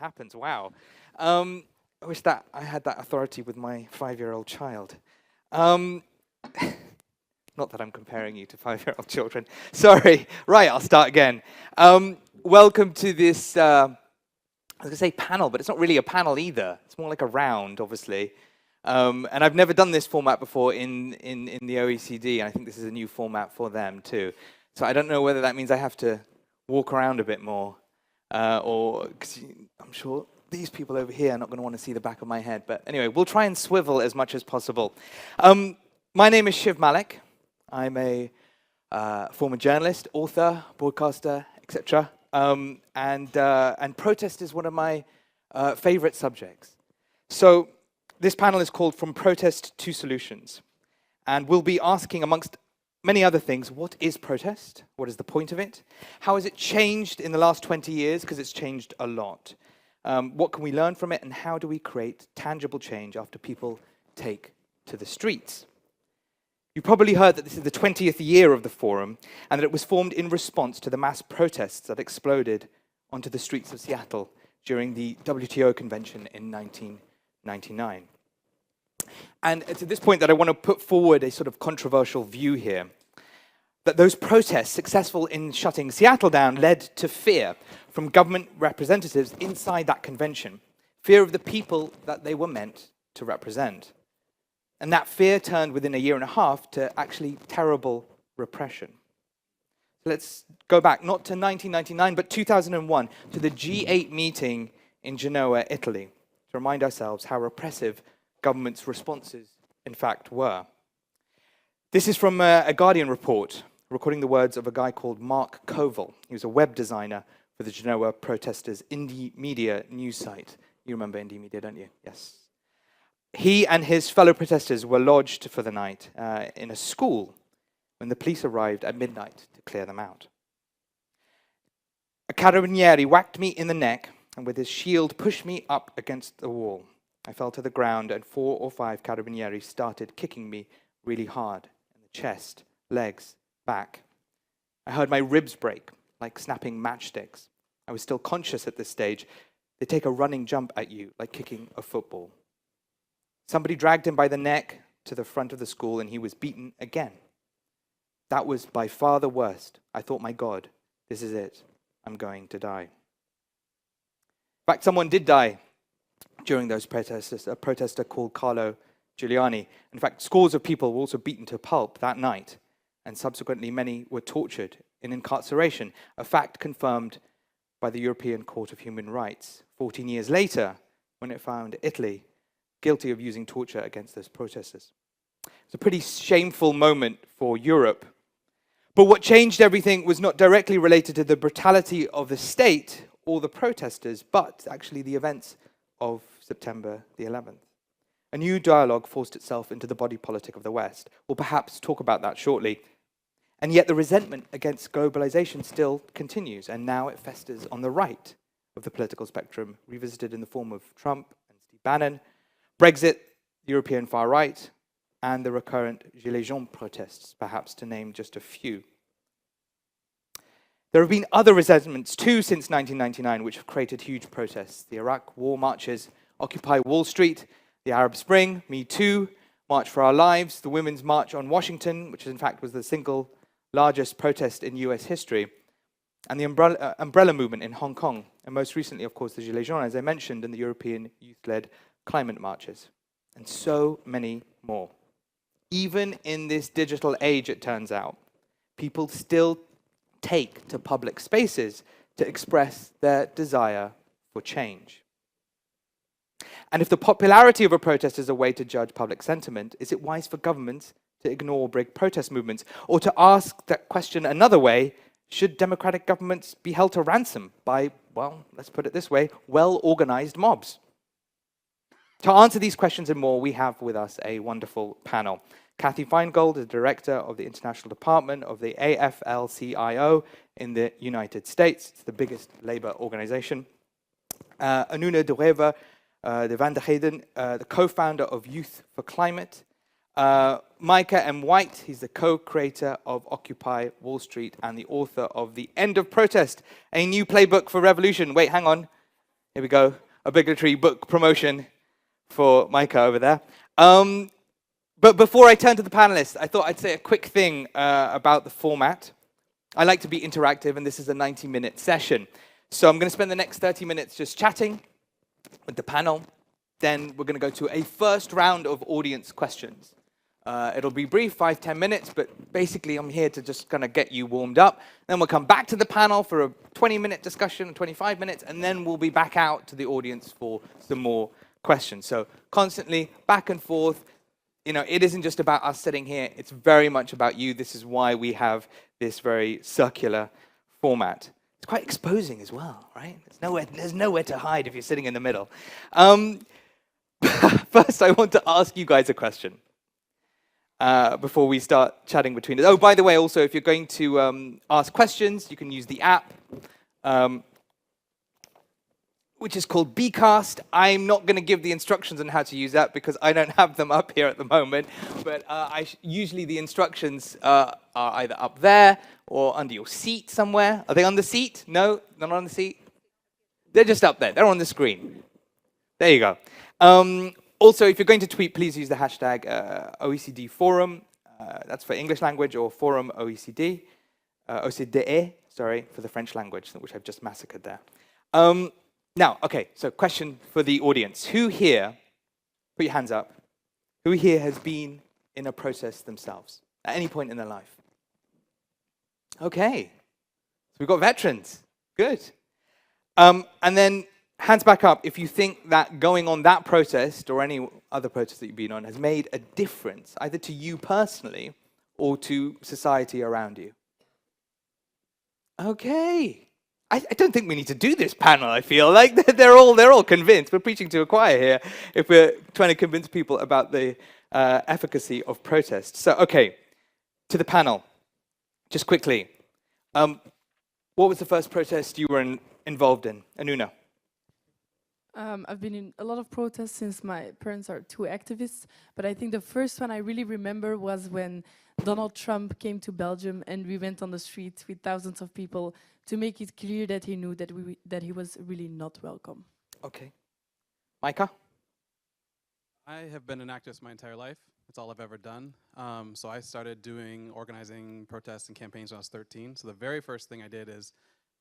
happens. Wow. I wish that I had that authority with my 5-year-old child. Not that I'm comparing you to 5-year-old children. Sorry. Right, I'll start again. Welcome to this, I was going to say panel, but it's not really a panel either. It's more like a round, obviously. And I've never done this format before in the OECD, and I think this is a new format for them too. So I don't know whether that means I have to walk around a bit more, or because I'm sure these people over here are not going to want to see the back of my head. But anyway, we'll try and swivel as much as possible. My name is Shiv Malik. I'm a former journalist, author, broadcaster, etc. And protest is one of my favorite subjects. So this panel is called From Protest to Solutions. And we'll be asking, amongst many other things, what is protest? What is the point of it? How has it changed in the last 20 years? Because it's changed a lot. What can we learn from it? And how do we create tangible change after people take to the streets? You probably heard that this is the 20th year of the forum, and that it was formed in response to the mass protests that exploded onto the streets of Seattle during the WTO convention in 1999. And it's at this point that I want to put forward a sort of controversial view here, that those protests successful in shutting Seattle down led to fear from government representatives inside that convention, fear of the people that they were meant to represent. And that fear turned within a year and a half to actually terrible repression. Let's go back, not to 1999, but 2001, to the G8 meeting in Genoa, Italy, to remind ourselves how repressive government's responses, in fact, were. This is from a Guardian report, recording the words of a guy called Mark Koval. He was a web designer for the Genoa protesters' Indie Media news site. You remember Indie Media, don't you? Yes. He and his fellow protesters were lodged for the night in a school when the police arrived at midnight to clear them out. A carabinieri whacked me in the neck and with his shield pushed me up against the wall. I fell to the ground and 4 or 5 carabinieri started kicking me really hard in the chest, legs, back. I heard my ribs break like snapping matchsticks. I was still conscious at this stage. They take a running jump at you like kicking a football. Somebody dragged him by the neck to the front of the school and he was beaten again. That was by far the worst. I thought, my God, this is it. I'm going to die. In fact, someone did die during those protests, a protester called Carlo Giuliani. In fact, scores of people were also beaten to pulp that night, and subsequently many were tortured in incarceration, a fact confirmed by the European Court of Human Rights 14 years later when it found Italy guilty of using torture against those protesters. It's a pretty shameful moment for Europe. But what changed everything was not directly related to the brutality of the state or the protesters, but actually the events of September the 11th. A new dialogue forced itself into the body politic of the West. We'll perhaps talk about that shortly. And yet the resentment against globalization still continues, and now it festers on the right of the political spectrum, revisited in the form of Trump and Steve Bannon, Brexit, the European far right, and the recurrent Gilets jaunes protests, perhaps to name just a few. There have been other resentments too since 1999 which have created huge protests. The Iraq war marches, Occupy Wall Street, the Arab Spring, Me Too, March for Our Lives, the Women's March on Washington, which in fact was the single largest protest in US history, and the umbrella movement in Hong Kong, and most recently, of course, the Gilets jaunes, as I mentioned, and the European youth-led climate marches, and so many more. Even in this digital age, it turns out, people still take to public spaces to express their desire for change. And if the popularity of a protest is a way to judge public sentiment, is it wise for governments to ignore big protest movements? Or to ask that question another way, should democratic governments be held to ransom by, well, let's put it this way, well-organized mobs? To answer these questions and more, we have with us a wonderful panel. Kathy Feingold, the director of the International Department of the AFL-CIO in the United States. It's the biggest labor organization. Anuna de Van der Heyden, the co-founder of Youth for Climate. Micah M. White, he's the co-creator of Occupy Wall Street and the author of The End of Protest, a new playbook for revolution. Wait, hang on. Here we go. Obligatory book promotion for Micah over there. But before I turn to the panelists, I thought I'd say a quick thing about the format. I like to be interactive, and this is a 90-minute session. So I'm going to spend the next 30 minutes just chatting with the panel. Then we're going to go to a first round of audience questions. It'll be brief, 5-10 minutes, but basically I'm here to just kind of get you warmed up. Then we'll come back to the panel for a 20-minute discussion, 25 minutes, and then we'll be back out to the audience for some more questions. So constantly back and forth. You know, it isn't just about us sitting here. It's very much about you. This is why we have this very circular format. It's quite exposing as well, right? There's nowhere to hide if you're sitting in the middle. First, I want to ask you guys a question. Before we start chatting between us. Oh, by the way, also, if you're going to ask questions, you can use the app, which is called Bcast. I'm not going to give the instructions on how to use that because I don't have them up here at the moment, but usually the instructions are either up there or under your seat somewhere. Are they on the seat? No, not on the seat? They're just up there. They're on the screen. There you go. Also, if you're going to tweet, please use the hashtag OECD Forum. That's for English language, or Forum OECD. OCDE, sorry, for the French language, which I've just massacred there. Now, okay, so question for the audience. Who here, put your hands up, who here has been in a protest themselves at any point in their life? Okay, so we've got veterans. Good. And then hands back up if you think that going on that protest or any other protest that you've been on has made a difference, either to you personally or to society around you. Okay. I don't think we need to do this panel, I feel. Like they're all convinced. We're preaching to a choir here if we're trying to convince people about the efficacy of protest. So, okay, to the panel. Just quickly. What was the first protest you were involved in? Anuna? I've been in a lot of protests since my parents are two activists, but I think the first one I really remember was when Donald Trump came to Belgium and we went on the street with thousands of people to make it clear that he knew that he was really not welcome. Okay. Micah? I have been an activist my entire life. That's all I've ever done. So I started organizing protests and campaigns when I was 13. So the very first thing I did is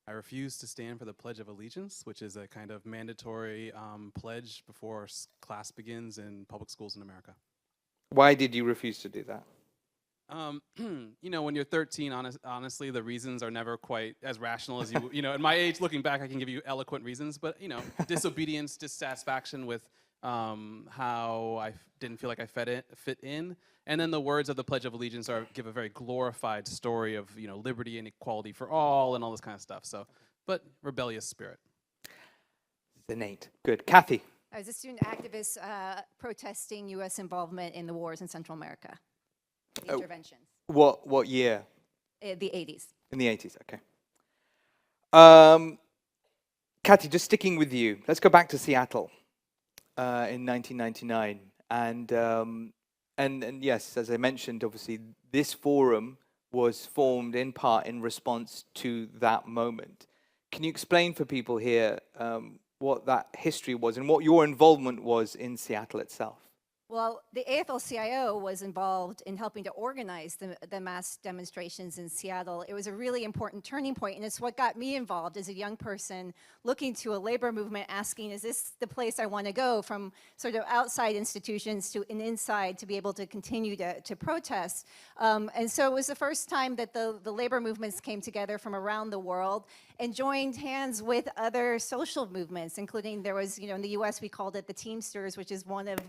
I refused to stand for the Pledge of Allegiance, which is a kind of mandatory pledge before class begins in public schools in America. Why did you refuse to do that? You know, when you're 13, honestly, the reasons are never quite as rational as you know, at my age, looking back, I can give you eloquent reasons, but, you know, disobedience, dissatisfaction with how I didn't feel like I fit in. And then the words of the Pledge of Allegiance give a very glorified story of, you know, liberty and equality for all and all this kind of stuff. So, but rebellious spirit. Innate. Good. Kathy? I was a student activist protesting U.S. involvement in the wars in Central America, the interventions. What year? The 80s. In the 80s, okay. Kathy, just sticking with you, let's go back to Seattle in 1999. And yes, as I mentioned, obviously, this forum was formed in part in response to that moment. Can you explain for people here what that history was and what your involvement was in Seattle itself? Well, the AFL-CIO was involved in helping to organize the mass demonstrations in Seattle. It was a really important turning point, and it's what got me involved as a young person looking to a labor movement, asking, is this the place I want to go, from sort of outside institutions to an inside to be able to continue to protest. And so it was the first time that the labor movements came together from around the world and joined hands with other social movements, including there was, you know, in the US we called it the Teamsters, which is one of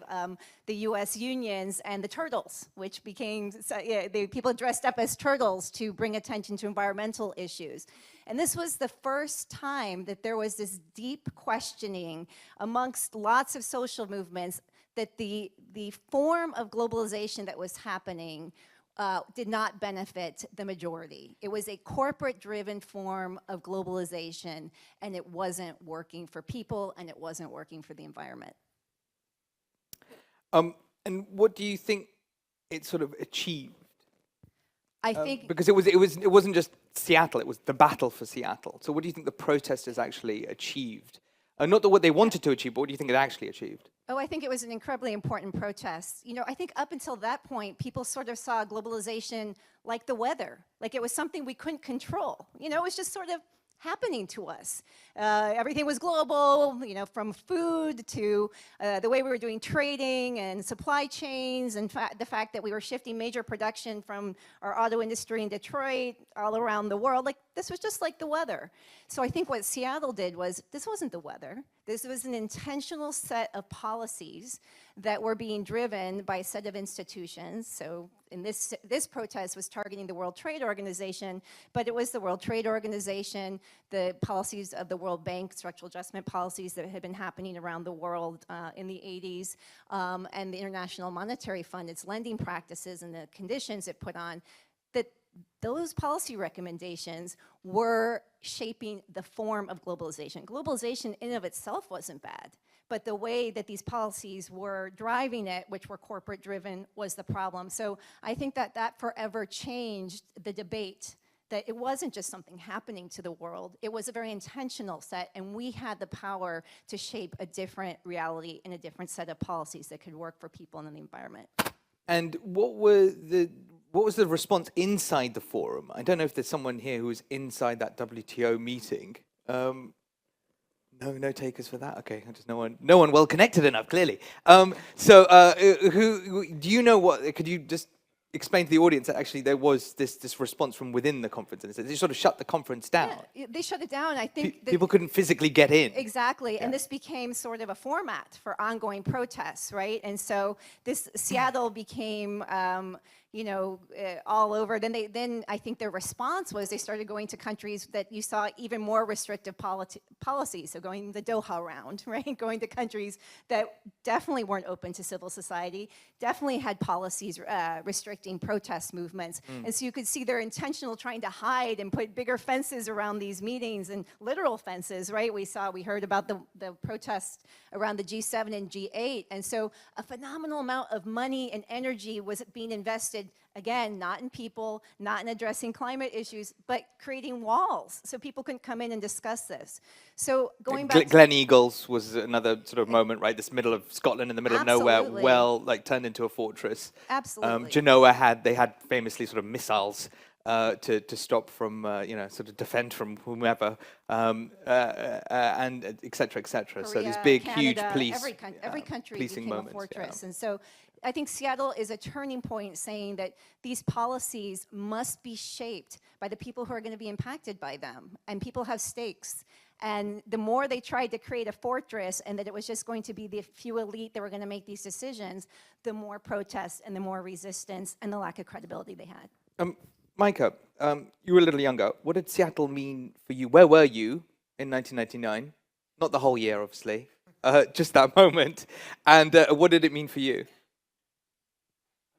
the US unions, and the Turtles, which became, the people dressed up as turtles to bring attention to environmental issues. And this was the first time that there was this deep questioning amongst lots of social movements that the form of globalization that was happening did not benefit the majority. It was a corporate-driven form of globalization, and it wasn't working for people, and it wasn't working for the environment. And what do you think it sort of achieved? I think because it wasn't just Seattle; it was the battle for Seattle. So, what do you think the protesters actually achieved Not what they wanted to achieve, but what do you think it actually achieved? Oh, I think it was an incredibly important protest. You know, I think up until that point, people sort of saw globalization like the weather, like it was something we couldn't control. You know, it was just sort of happening to us. Everything was global, you know, from food to the way we were doing trading and supply chains, and the fact that we were shifting major production from our auto industry in Detroit all around the world. Like, this was just like the weather. So I think what Seattle did was, this wasn't the weather. This was an intentional set of policies that were being driven by a set of institutions. So in this protest was targeting the World Trade Organization, but it was the World Trade Organization, the policies of the World Bank, structural adjustment policies that had been happening around the world in the 80s, and the International Monetary Fund, its lending practices and the conditions it put on, that those policy recommendations were shaping the form of globalization. Globalization in and of itself wasn't bad, but the way that these policies were driving it, which were corporate driven, was the problem. So I think that that forever changed the debate, that it wasn't just something happening to the world, it was a very intentional set, and we had the power to shape a different reality and a different set of policies that could work for people and the environment. And what was the response inside the forum? I don't know if there's someone here who was inside that WTO meeting. No takers for that. Okay, just no one well connected enough, clearly. Who do you know? What could you just explain to the audience that actually there was this response from within the conference, and they sort of shut the conference down? Yeah, they shut it down. I think people couldn't physically get in. Exactly, and this became sort of a format for ongoing protests, right? And so this Seattle became, all over. Then I think their response was they started going to countries that you saw even more restrictive policies. So going the Doha round, right? Going to countries that definitely weren't open to civil society, definitely had policies restricting protest movements. And so you could see they're intentional trying to hide and put bigger fences around these meetings, and literal fences, right? We heard about the protests around the G7 and G8. And so a phenomenal amount of money and energy was being invested, again, not in people, not in addressing climate issues, but creating walls so people couldn't come in and discuss this. So going back Glen Eagles was another sort of moment, right? This middle of Scotland in the middle of nowhere, turned into a fortress. Absolutely. Genoa had famously sort of missiles to stop from, sort of defend from whomever, and et cetera, et cetera. So these big, Canada, huge police, every country policing became moments, a fortress. And so I think Seattle is a turning point, saying that these policies must be shaped by the people who are going to be impacted by them, and people have stakes. And the more they tried to create a fortress and that it was just going to be the few elite that were going to make these decisions, the more protests and the more resistance and the lack of credibility they had. Micah, you were a little younger. What did Seattle mean for you? Where were you in 1999? Not the whole year, obviously, just that moment. And what did it mean for you?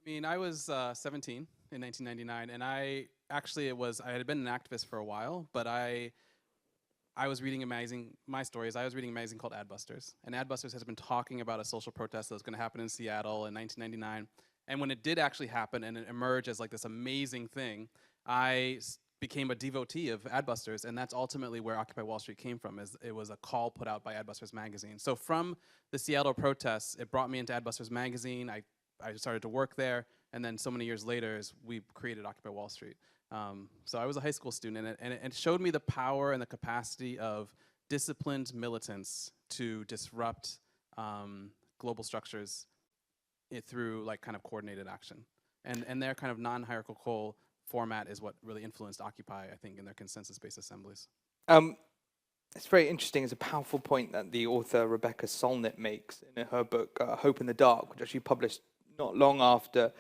I mean, I was 17 in 1999, and I had been an activist for a while, but I was reading a magazine. My story is I was reading a magazine called Adbusters, and Adbusters has been talking about a social protest that was going to happen in Seattle in 1999. And when it did actually happen and it emerged as like this amazing thing, I became a devotee of Adbusters, and that's ultimately where Occupy Wall Street came from. It was a call put out by Adbusters magazine. So from the Seattle protests, it brought me into Adbusters magazine. I started to work there, and then so many years later, we created Occupy Wall Street. So I was a high school student, and it showed me the power and the capacity of disciplined militants to disrupt global structures through like kind of coordinated action. And their kind of non-hierarchical format is what really influenced Occupy, I think, in their consensus-based assemblies. It's very interesting. It's a powerful point that the author Rebecca Solnit makes in her book, Hope in the Dark, which actually published not long after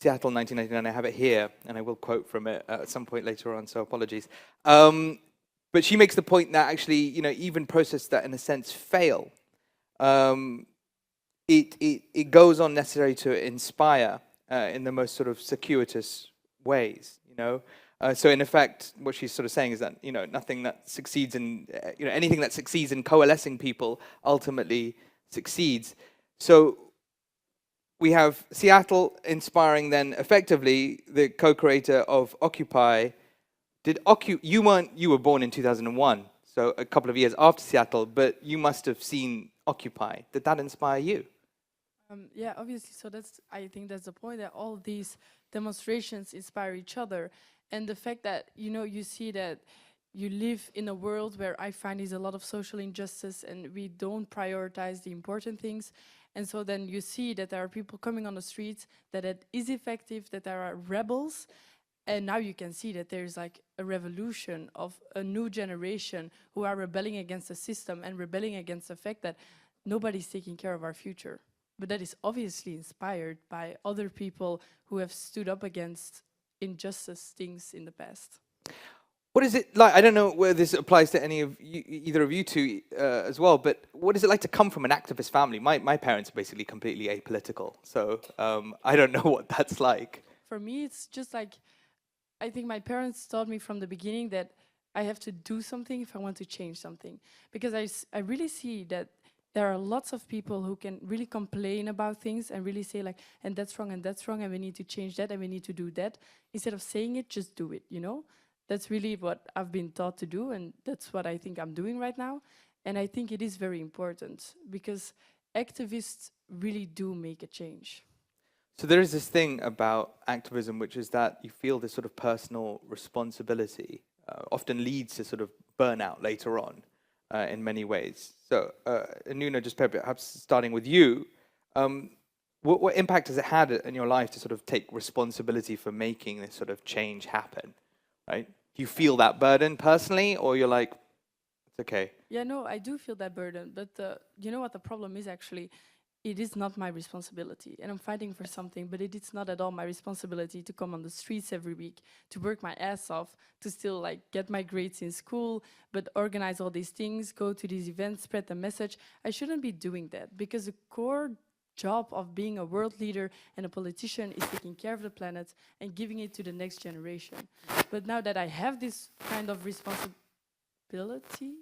Seattle 1999. I have it here, and I will quote from it at some point later on, so apologies. But she makes the point that actually, even processes that in a sense fail, it goes on necessarily to inspire in the most sort of circuitous ways, So in effect, what she's sort of saying is that, nothing that succeeds in, anything that succeeds in coalescing people ultimately succeeds. So we have Seattle inspiring then effectively the co-creator of Occupy. You were born in 2001, so a couple of years after Seattle, but you must have seen Occupy. Did that inspire you? Yeah, obviously. So I think that's the point, that all these demonstrations inspire each other. And the fact that, you see that you live in a world where I find is a lot of social injustice and we don't prioritize the important things. And so then you see that there are people coming on the streets, that it is effective, that there are rebels. And now you can see that there's like a revolution of a new generation who are rebelling against the system and rebelling against the fact that nobody's taking care of our future. But that is obviously inspired by other people who have stood up against injustice things in the past. What is it like? I don't know whether this applies to any of you, either of you two as well, but what is it like to come from an activist family? My parents are basically completely apolitical, so I don't know what that's like. For me, it's just like, I think my parents taught me from the beginning that I have to do something if I want to change something. Because I really see that there are lots of people who can really complain about things and really say like, and that's wrong, and we need to change that, and we need to do that. Instead of saying it, just do it, That's really what I've been taught to do, and that's what I think I'm doing right now. And I think it is very important, because activists really do make a change. So there is this thing about activism, which is that you feel this sort of personal responsibility often leads to sort of burnout later on in many ways. So Nuno, just perhaps starting with you, what impact has it had in your life to sort of take responsibility for making this sort of change happen, right? Do you feel that burden personally, or you're like, it's okay? Yeah, no, I do feel that burden, but you know what the problem is actually? It is not my responsibility, and I'm fighting for something, but it is not at all my responsibility to come on the streets every week, to work my ass off, to still like get my grades in school, but organize all these things, go to these events, spread the message. I shouldn't be doing that, because the core job of being a world leader and a politician is taking care of the planet and giving it to the next generation. But now that I have this kind of responsibility,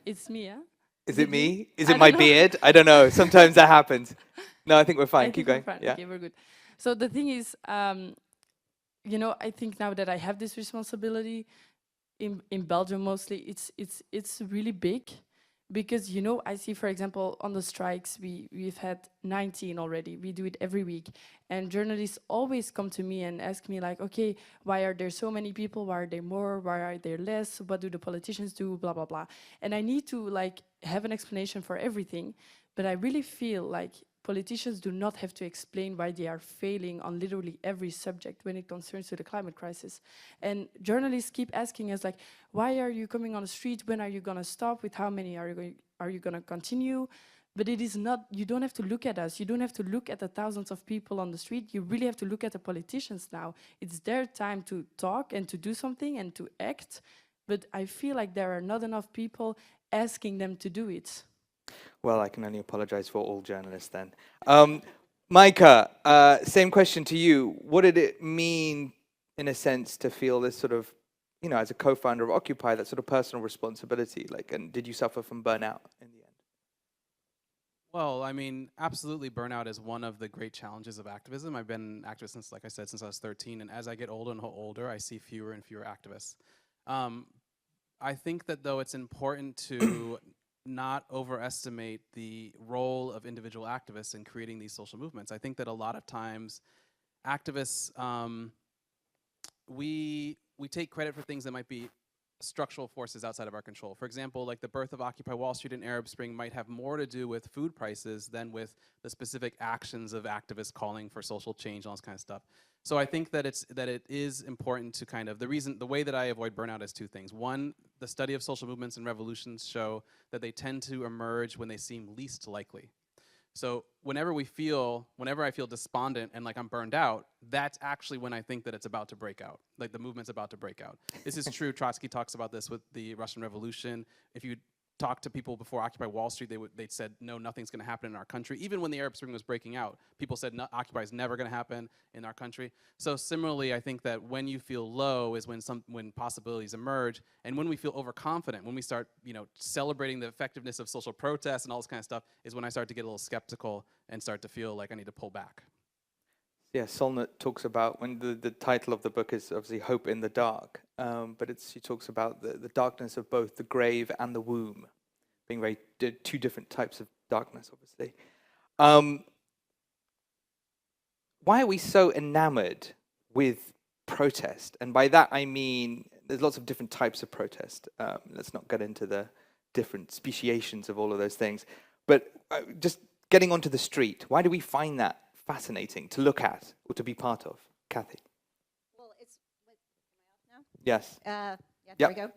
it's me, huh? Is it me? you? Is I it my don't know. beard? I don't know. Sometimes that happens. No, I think we're fine. I Keep think we're going. fine. Yeah. Okay, we're good. So the thing is, I think now that I have this responsibility in Belgium mostly, it's really big, because I see, for example, on the strikes we've had 19 already. We do it every week, and journalists always come to me and ask me like, okay, why are there so many people? Why are there more? Why are there less? What do the politicians do? Blah blah blah. And I need to like have an explanation for everything, but I really feel like politicians do not have to explain why they are failing on literally every subject when it concerns to the climate crisis. And journalists keep asking us like, why are you coming on the street? When are you going to stop? With how many are you going to continue? But it is not, you don't have to look at us. You don't have to look at the thousands of people on the street. You really have to look at the politicians now. It's their time to talk and to do something and to act. But I feel like there are not enough people asking them to do it. Well, I can only apologize for all journalists then. Micah, same question to you. What did it mean, in a sense, to feel this sort of, as a co-founder of Occupy, that sort of personal responsibility? Like, and did you suffer from burnout in the end? Well, I mean, absolutely, burnout is one of the great challenges of activism. I've been an activist since, like I said, since I was 13, and as I get older and older, I see fewer and fewer activists. I think that, though, it's important to not overestimate the role of individual activists in creating these social movements. I think that a lot of times activists, we take credit for things that might be structural forces outside of our control. For example, like the birth of Occupy Wall Street and Arab Spring might have more to do with food prices than with the specific actions of activists calling for social change and all this kind of stuff. So I think that it is important to kind of, the way that I avoid burnout is two things. One, the study of social movements and revolutions show that they tend to emerge when they seem least likely. So whenever I feel despondent and like I'm burned out, that's actually when I think that it's about to break out, like the movement's about to break out. This is true. Trotsky talks about this with the Russian Revolution. If you talk to people before Occupy Wall Street, they said, no, nothing's going to happen in our country. Even when the Arab Spring was breaking out, people said Occupy is never going to happen in our country. So similarly, I think that when you feel low is when possibilities emerge, and when we feel overconfident, when we start celebrating the effectiveness of social protests and all this kind of stuff, is when I start to get a little skeptical and start to feel like I need to pull back. Yeah, Solnit talks about, when the title of the book is obviously Hope in the Dark, but she talks about the darkness of both the grave and the womb, being two different types of darkness, obviously. Why are we so enamored with protest? And by that I mean there's lots of different types of protest. Let's not get into the different speciations of all of those things. But just getting onto the street, why do we find that fascinating to look at or to be part of? Kathy? Well, am I off now? Yes. Yeah, Yep. there we go.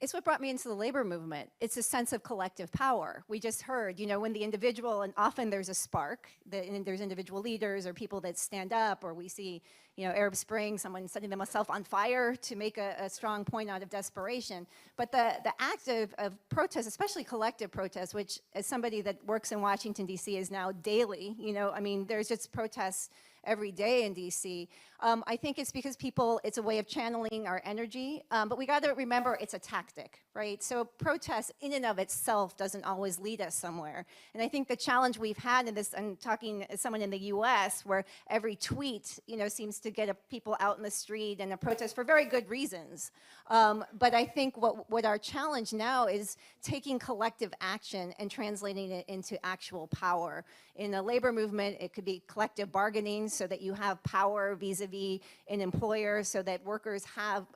It's what brought me into the labor movement. It's a sense of collective power. We just heard, when the individual, and often there's a spark, there's individual leaders or people that stand up, or we see, Arab Spring, someone setting themselves on fire to make a strong point out of desperation. But the act of protest, especially collective protest, which as somebody that works in Washington, D.C. is now daily, there's just protests every day in DC. I think it's because it's a way of channeling our energy, but we got to remember it's a tactic, right? So protest in and of itself doesn't always lead us somewhere. And I think the challenge we've had in this, I'm talking as someone in the US, where every tweet, seems to get people out in the street and a protest for very good reasons. But I think what our challenge now is taking collective action and translating it into actual power. In the labor movement, it could be collective bargaining, so that you have power vis-a-vis an employer, so that workers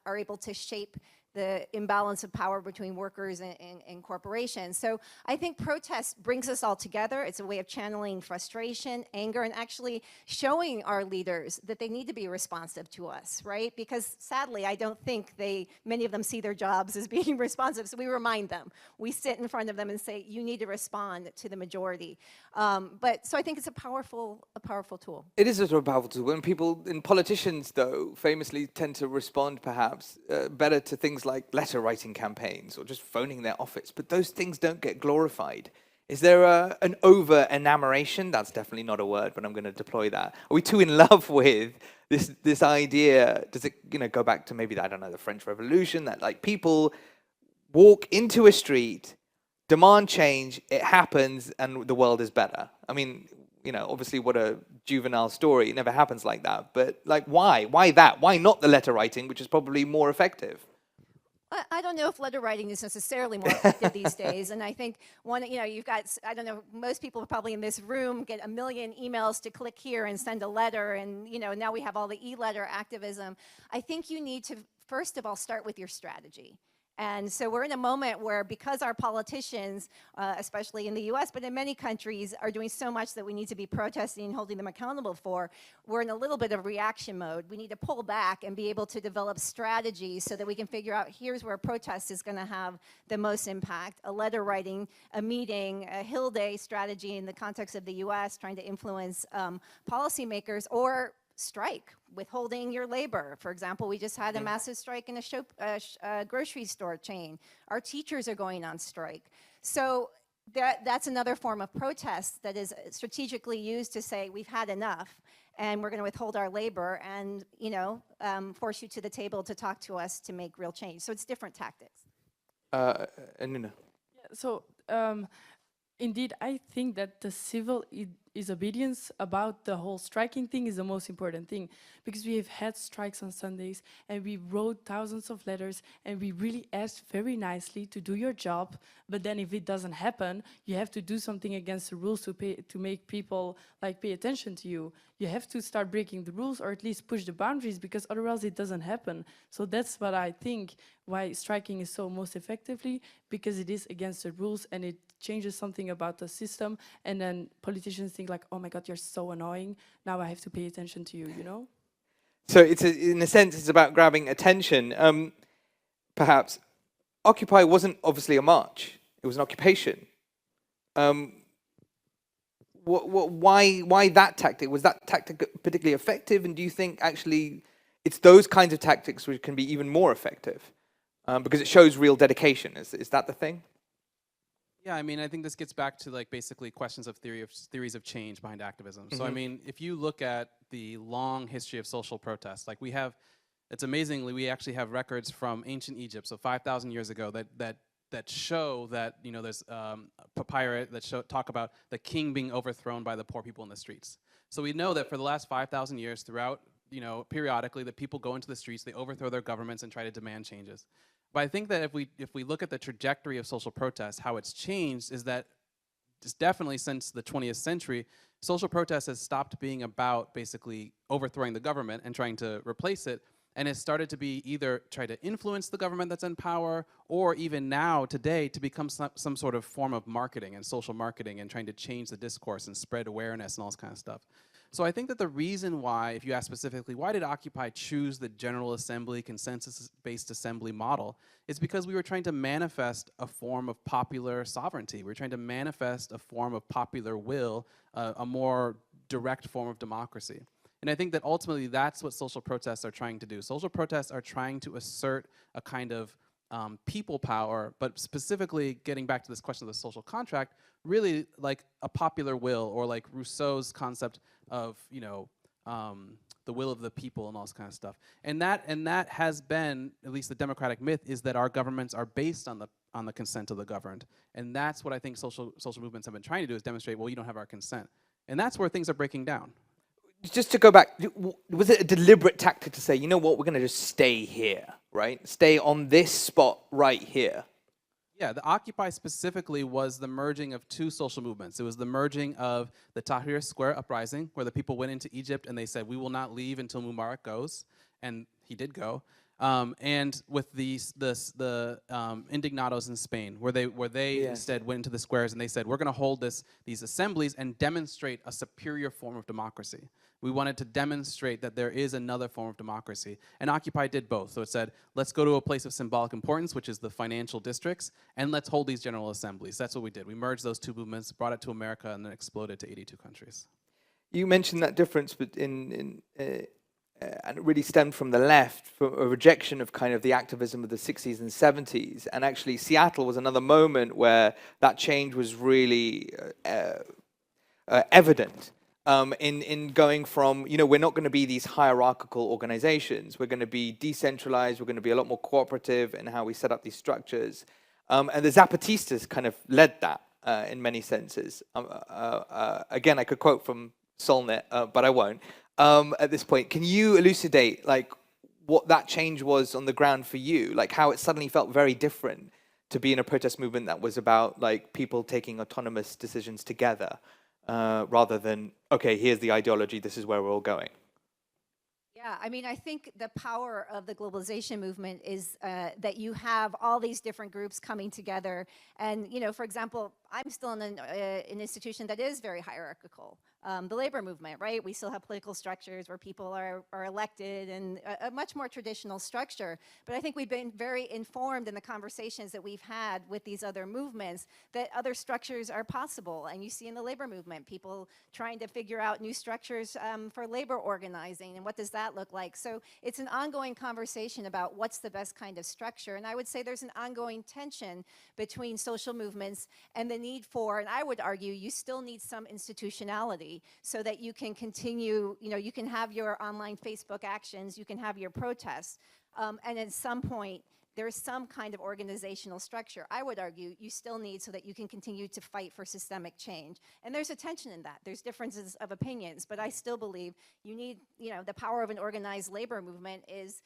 are able to shape the imbalance of power between workers and corporations. So I think protest brings us all together. It's a way of channeling frustration, anger, and actually showing our leaders that they need to be responsive to us, right? Because sadly, I don't think many of them see their jobs as being responsive, so we remind them. We sit in front of them and say, you need to respond to the majority. So I think it's a powerful tool. It is a sort of powerful tool. When politicians, though, famously tend to respond perhaps better to things like letter writing campaigns or just phoning their office, but those things don't get glorified. Is there an over-enamoration? That's definitely not a word, but I'm going to deploy that. Are we too in love with this idea? Does it go back to maybe, the French Revolution, that like people walk into a street, demand change, it happens, and the world is better? I mean, obviously what a juvenile story. It never happens like that. But like, why? Why that? Why not the letter writing, which is probably more effective? I don't know if letter writing is necessarily more effective these days. And I think you've got, most people probably in this room get 1 million emails to click here and send a letter. And, now we have all the e-letter activism. I think you need to, first of all, start with your strategy. And so we're in a moment where, because our politicians, especially in the US, but in many countries, are doing so much that we need to be protesting and holding them accountable for, we're in a little bit of reaction mode. We need to pull back and be able to develop strategies so that we can figure out, here's where protest is going to have the most impact: a letter writing, a meeting, a Hill Day strategy in the context of the US, trying to influence policymakers, or strike, withholding your labor. For example, we just had a massive strike in a grocery store chain. Our teachers are going on strike. So that's another form of protest that is strategically used to say, we've had enough, and we're going to withhold our labor and force you to the table to talk to us to make real change. So it's different tactics. Nina. Yeah, so indeed, I think that the civil disobedience about the whole striking thing is the most important thing, because we have had strikes on Sundays and we wrote thousands of letters and we really asked very nicely to do your job, but then if it doesn't happen, you have to do something against the rules to make people pay attention to you. You have to start breaking the rules, or at least push the boundaries, because otherwise it doesn't happen. So that's what I think why striking is so most effectively, because it is against the rules and it changes something about the system, and then politicians think like, oh my God, you're so annoying, now I have to pay attention to you, So in a sense, it's about grabbing attention. Perhaps Occupy wasn't obviously a march; it was an occupation. Why that tactic? Was that tactic particularly effective? And do you think actually it's those kinds of tactics which can be even more effective because it shows real dedication? Is that the thing? Yeah, I think this gets back to basically questions of theories of change behind activism. So if you look at the long history of social protest, it's amazingly, we actually have records from ancient Egypt, so 5,000 years ago, that that show that, there's papyri that talk about the king being overthrown by the poor people in the streets. So we know that for the last 5,000 years, throughout, periodically, that people go into the streets, they overthrow their governments and try to demand changes. But I think that if we look at the trajectory of social protest, how it's changed is that just definitely since the 20th century, social protest has stopped being about basically overthrowing the government and trying to replace it, and it started to be either try to influence the government that's in power, or even now, today, to become some sort of form of marketing and social marketing and trying to change the discourse and spread awareness and all this kind of stuff. So I think that the reason why, if you ask specifically, why did Occupy choose the General Assembly, consensus-based assembly model, is because we were trying to manifest a form of popular sovereignty. We were trying to manifest a form of popular will, a more direct form of democracy. And I think that ultimately that's what social protests are trying to do. Social protests are trying to assert a kind of people power, but specifically getting back to this question of the social contract, really like a popular will, or like Rousseau's concept of, the will of the people and all this kind of stuff. And that has been, at least the democratic myth, is that our governments are based on the consent of the governed. And that's what I think social movements have been trying to do, is demonstrate, well, you don't have our consent. And that's where things are breaking down. Just to go back, was it a deliberate tactic to say, you know what, we're going to just stay here, right? Stay on this spot right here? Yeah, the Occupy specifically was the merging of two social movements. It was the merging of the Tahrir Square uprising, where the people went into Egypt and they said, we will not leave until Mubarak goes, and he did go. And with the Indignados in Spain, where they instead went into the squares and they said, we're going to hold these assemblies and demonstrate a superior form of democracy. We wanted to demonstrate that there is another form of democracy. And Occupy did both. So it said, let's go to a place of symbolic importance, which is the financial districts, and let's hold these general assemblies. That's what we did. We merged those two movements, brought it to America, and then exploded to 82 countries. You mentioned that difference and it really stemmed from the left, from a rejection of kind of the activism of the 60s and 70s. And actually, Seattle was another moment where that change was really evident. In going from, we're not going to be these hierarchical organizations. We're going to be decentralized. We're going to be a lot more cooperative in how we set up these structures. And the Zapatistas kind of led that in many senses. Again, I could quote from Solnit, but I won't. At this point, can you elucidate like what that change was on the ground for you? Like how it suddenly felt very different to be in a protest movement that was about like people taking autonomous decisions together, rather than, okay, here's the ideology, this is where we're all going. Yeah, I mean, I think the power of the globalization movement is that you have all these different groups coming together. And, for example, I'm still in an institution that is very hierarchical. The labor movement, right? We still have political structures where people are elected, and a much more traditional structure. But I think we've been very informed in the conversations that we've had with these other movements that other structures are possible. And you see in the labor movement, people trying to figure out new structures for labor organizing, and what does that look like? So it's an ongoing conversation about what's the best kind of structure. And I would say there's an ongoing tension between social movements and the need for, and I would argue, you still need some institutionality so that you can continue, you can have your online Facebook actions, you can have your protests, and at some point, there's some kind of organizational structure. I would argue you still need so that you can continue to fight for systemic change. And there's a tension in that. There's differences of opinions, but I still believe you need, the power of an organized labor movement is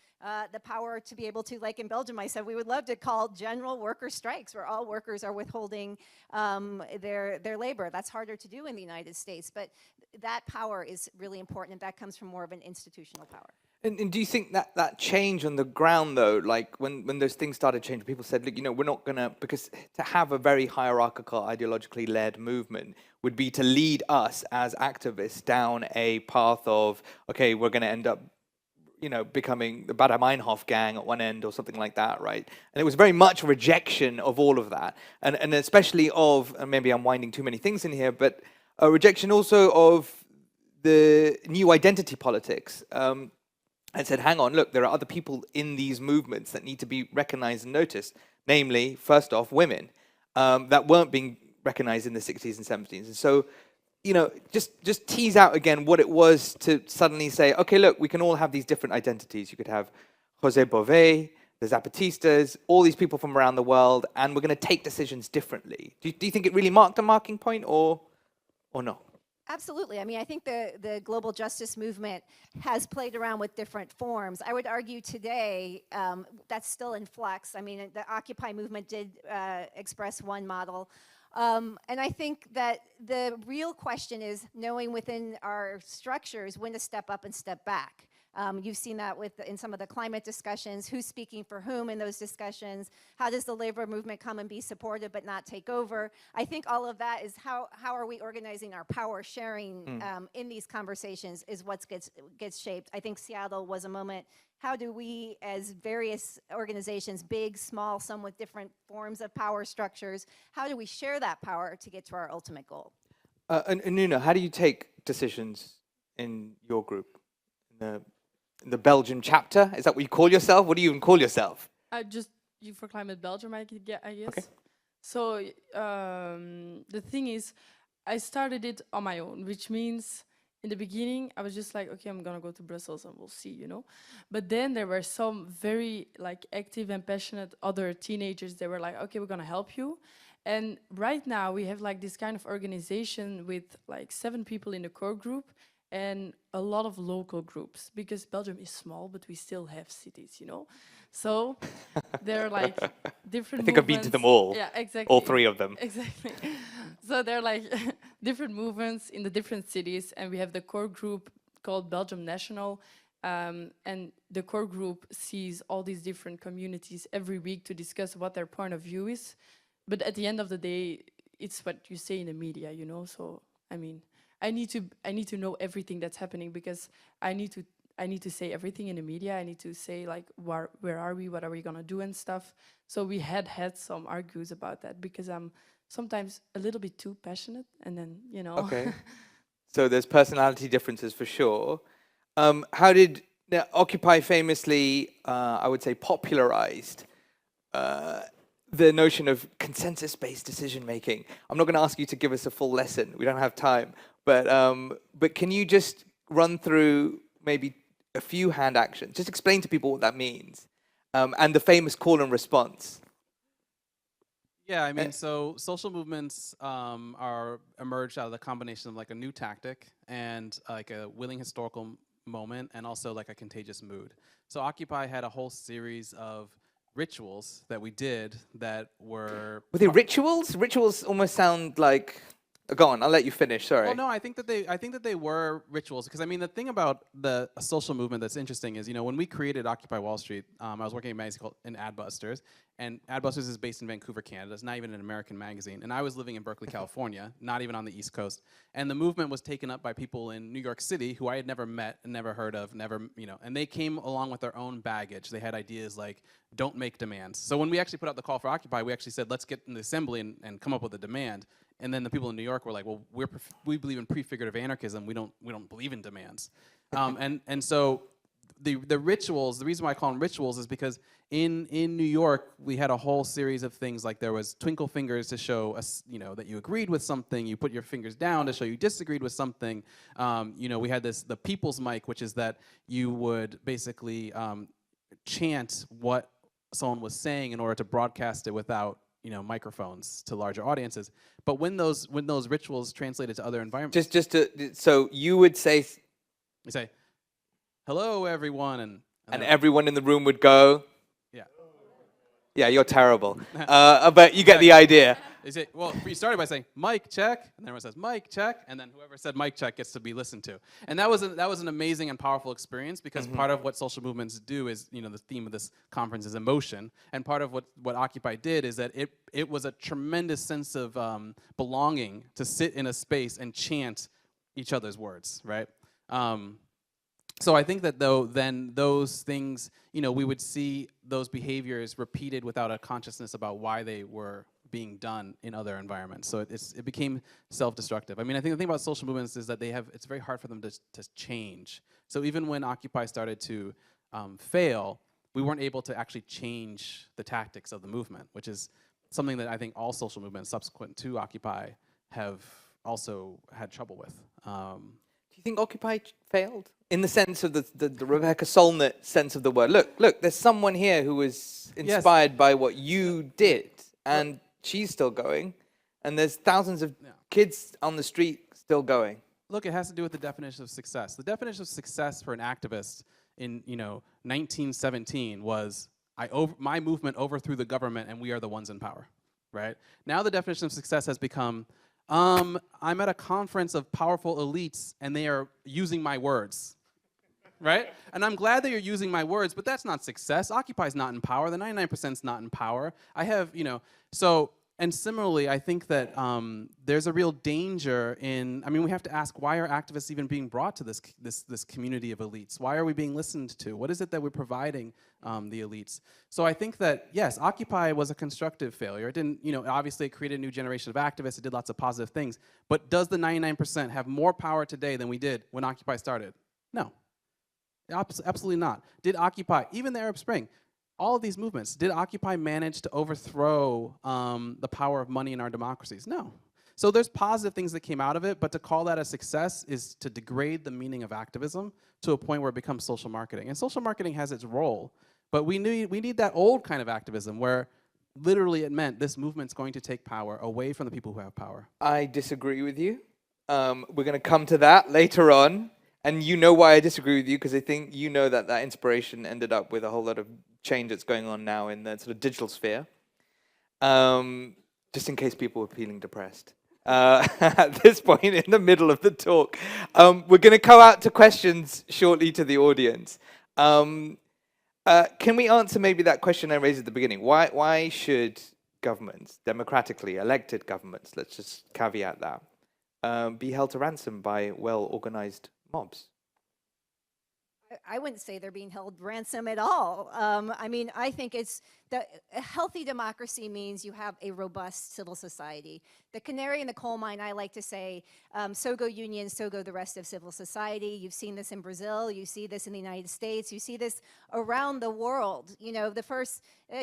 the power to be able to, like in Belgium, I said, we would love to call general worker strikes where all workers are withholding their labor. That's harder to do in the United States, but that power is really important, and that comes from more of an institutional power. And do you think that change on the ground, though, like when those things started changing, people said, look, we're not going to, because to have a very hierarchical, ideologically led movement would be to lead us as activists down a path of, okay, we're going to end up, becoming the Baader Meinhof gang at one end or something like that, right? And it was very much a rejection of all of that. And especially of, and maybe I'm winding too many things in here, but a rejection also of the new identity politics. And said, hang on, look, there are other people in these movements that need to be recognized and noticed, namely, first off, women, that weren't being recognized in the 60s and 70s. And so, just tease out again what it was to suddenly say, okay, look, we can all have these different identities. You could have José Bové, the Zapatistas, all these people from around the world, and we're going to take decisions differently. Do you think it really marked a marking point, or no? Absolutely. I mean, I think the global justice movement has played around with different forms. I would argue today that's still in flux. I mean, the Occupy movement did express one model. And I think that the real question is knowing within our structures when to step up and step back. You've seen that in some of the climate discussions, who's speaking for whom in those discussions, how does the labor movement come and be supportive but not take over. I think all of that is how are we organizing our power sharing in these conversations is what gets shaped. I think Seattle was a moment, how do we as various organizations, big, small, some with different forms of power structures, how do we share that power to get to our ultimate goal? And Nuna, how do you take decisions in your group? In the Belgian chapter? Is that what you call yourself? What do you even call yourself? You for Climate Belgium, I guess. Okay. So the thing is, I started it on my own, which means in the beginning I was just like, okay, I'm gonna go to Brussels and we'll see, you know. But then there were some very like active and passionate other teenagers that were like, okay, we're gonna help you. And right now we have like this kind of organization with like 7 people in the core group and a lot of local groups, because Belgium is small, but we still have cities, you know? So there are like different I think I've been to them all. Yeah, exactly. All 3 of them. Exactly. So there are like different movements in the different cities, and we have the core group called Belgium National, and the core group sees all these different communities every week to discuss what their point of view is. But at the end of the day, it's what you say in the media, you know? So, I mean, I need to know everything that's happening, because I need to say everything in the media. I need to say like where are we, what are we gonna do and stuff. So we had some argues about that, because I'm sometimes a little bit too passionate, and then Okay. So there's personality differences for sure. How did Occupy famously, I would say, popularized the notion of consensus-based decision-making? I'm not going to ask you to give us a full lesson. We don't have time. But can you just run through maybe a few hand actions? Just explain to people what that means. And the famous call and response. Yeah, I mean, so social movements are emerged out of the combination of like a new tactic and like a willing historical moment, and also like a contagious mood. So Occupy had a whole series of rituals that we did that were... Were they rituals? Rituals almost sound like... Go on, I'll let you finish, sorry. Well, no, I think that they were rituals, because I mean the thing about the social movement that's interesting is, you know, when we created Occupy Wall Street, I was working at a magazine called Adbusters, and Adbusters is based in Vancouver, Canada. It's not even an American magazine, and I was living in Berkeley, California, not even on the East Coast. And the movement was taken up by people in New York City who I had never met and never heard of, and they came along with their own baggage. They had ideas like, don't make demands. So when we actually put out the call for Occupy, we actually said, let's get in the assembly and come up with a demand. And then the people in New York were like, well, we believe in prefigurative anarchism. We don't believe in demands. And so the rituals, the reason why I call them rituals is because in New York, we had a whole series of things, like there was twinkle fingers to show us, you know, that you agreed with something. You put your fingers down to show you disagreed with something. You know, we had the people's mic, which is that you would basically chant what someone was saying in order to broadcast it without, you know, microphones to larger audiences. But when those rituals translated to other environments, so you would say, we say, "Hello, everyone," and everyone in the room would go, "Yeah, yeah, you're terrible," but you get the idea. They say, well, we started by saying, "Mic check," and then everyone says, "Mic check," and then whoever said "mic check" gets to be listened to. And that was an amazing and powerful experience, because part of what social movements do is, you know, the theme of this conference is emotion, and part of what Occupy did is that it was a tremendous sense of belonging to sit in a space and chant each other's words, right? So I think that then those things, you know, we would see those behaviors repeated without a consciousness about why they were being done in other environments. So it became self-destructive. I mean, I think the thing about social movements is that it's very hard for them to change. So even when Occupy started to fail, we weren't able to actually change the tactics of the movement, which is something that I think all social movements subsequent to Occupy have also had trouble with. Do you think Occupy failed? In the sense of the Rebecca Solnit sense of the word. Look, there's someone here who was inspired by what you did, and she's still going, and there's thousands of kids on the street still going. Look, it has to do with the definition of success. The definition of success for an activist in 1917 was my movement overthrew the government and we are the ones in power, right? Now the definition of success has become I'm at a conference of powerful elites and they are using my words, right? And I'm glad that you're using my words, but that's not success. Occupy's not in power. The 99%'s not in power. I have, and similarly, I think that there's a real danger in, we have to ask, why are activists even being brought to this community of elites? Why are we being listened to? What is it that we're providing the elites? So I think that, yes, Occupy was a constructive failure. It didn't, obviously it created a new generation of activists. It did lots of positive things. But does the 99% have more power today than we did when Occupy started? No. Absolutely not. Did Occupy, even the Arab Spring, all of these movements, did Occupy manage to overthrow the power of money in our democracies? No. So there's positive things that came out of it, but to call that a success is to degrade the meaning of activism to a point where it becomes social marketing. And social marketing has its role, but we need that old kind of activism where literally it meant this movement's going to take power away from the people who have power. I disagree with you. We're going to come to that later on. And you know why I disagree with you, because I think you know that inspiration ended up with a whole lot of change that's going on now in the sort of digital sphere. Just in case people are feeling depressed. At this point in the middle of the talk. We're going to come out to questions shortly to the audience. Can we answer maybe that question I raised at the beginning? Why should governments, democratically elected governments, let's just caveat that, be held to ransom by well-organized mobs? I wouldn't say they're being held ransom at all. I think a healthy democracy means you have a robust civil society. The canary in the coal mine, I like to say, so go unions, so go the rest of civil society. You've seen this in Brazil, you see this in the United States, you see this around the world.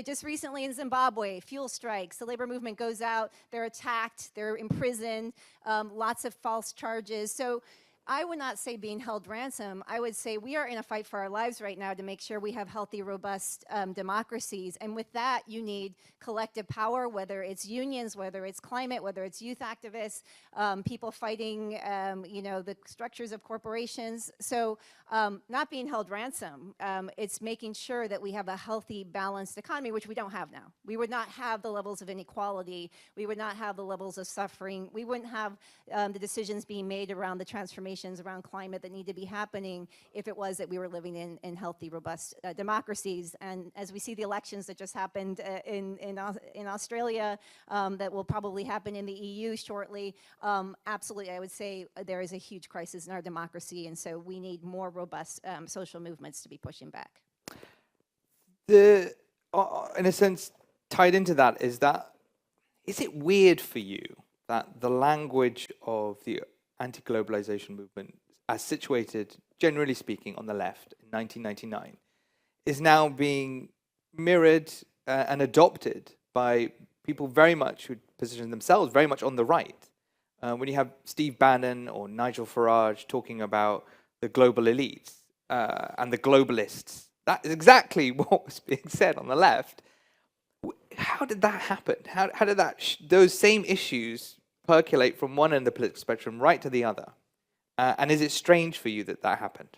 Just recently in Zimbabwe, fuel strikes, the labor movement goes out, they're attacked, they're imprisoned, lots of false charges. So I would not say being held ransom. I would say we are in a fight for our lives right now to make sure we have healthy, robust democracies. And with that, you need collective power, whether it's unions, whether it's climate, whether it's youth activists, people fighting, the structures of corporations. So not being held ransom, it's making sure that we have a healthy, balanced economy, which we don't have now. We would not have the levels of inequality. We would not have the levels of suffering. We wouldn't have the decisions being made around the transformation around climate that need to be happening if it was that we were living in healthy, robust democracies. And as we see the elections that just happened in Australia, that will probably happen in the EU shortly, absolutely, I would say there is a huge crisis in our democracy, and so we need more robust social movements to be pushing back. In a sense, tied into that, is it weird for you that the language of the anti-globalization movement, as situated, generally speaking, on the left in 1999, is now being mirrored and adopted by people very much who position themselves very much on the right? When you have Steve Bannon or Nigel Farage talking about the global elites and the globalists, that is exactly what was being said on the left. How did that happen? How did those same issues percolate from one end of the political spectrum right to the other? And is it strange for you that happened?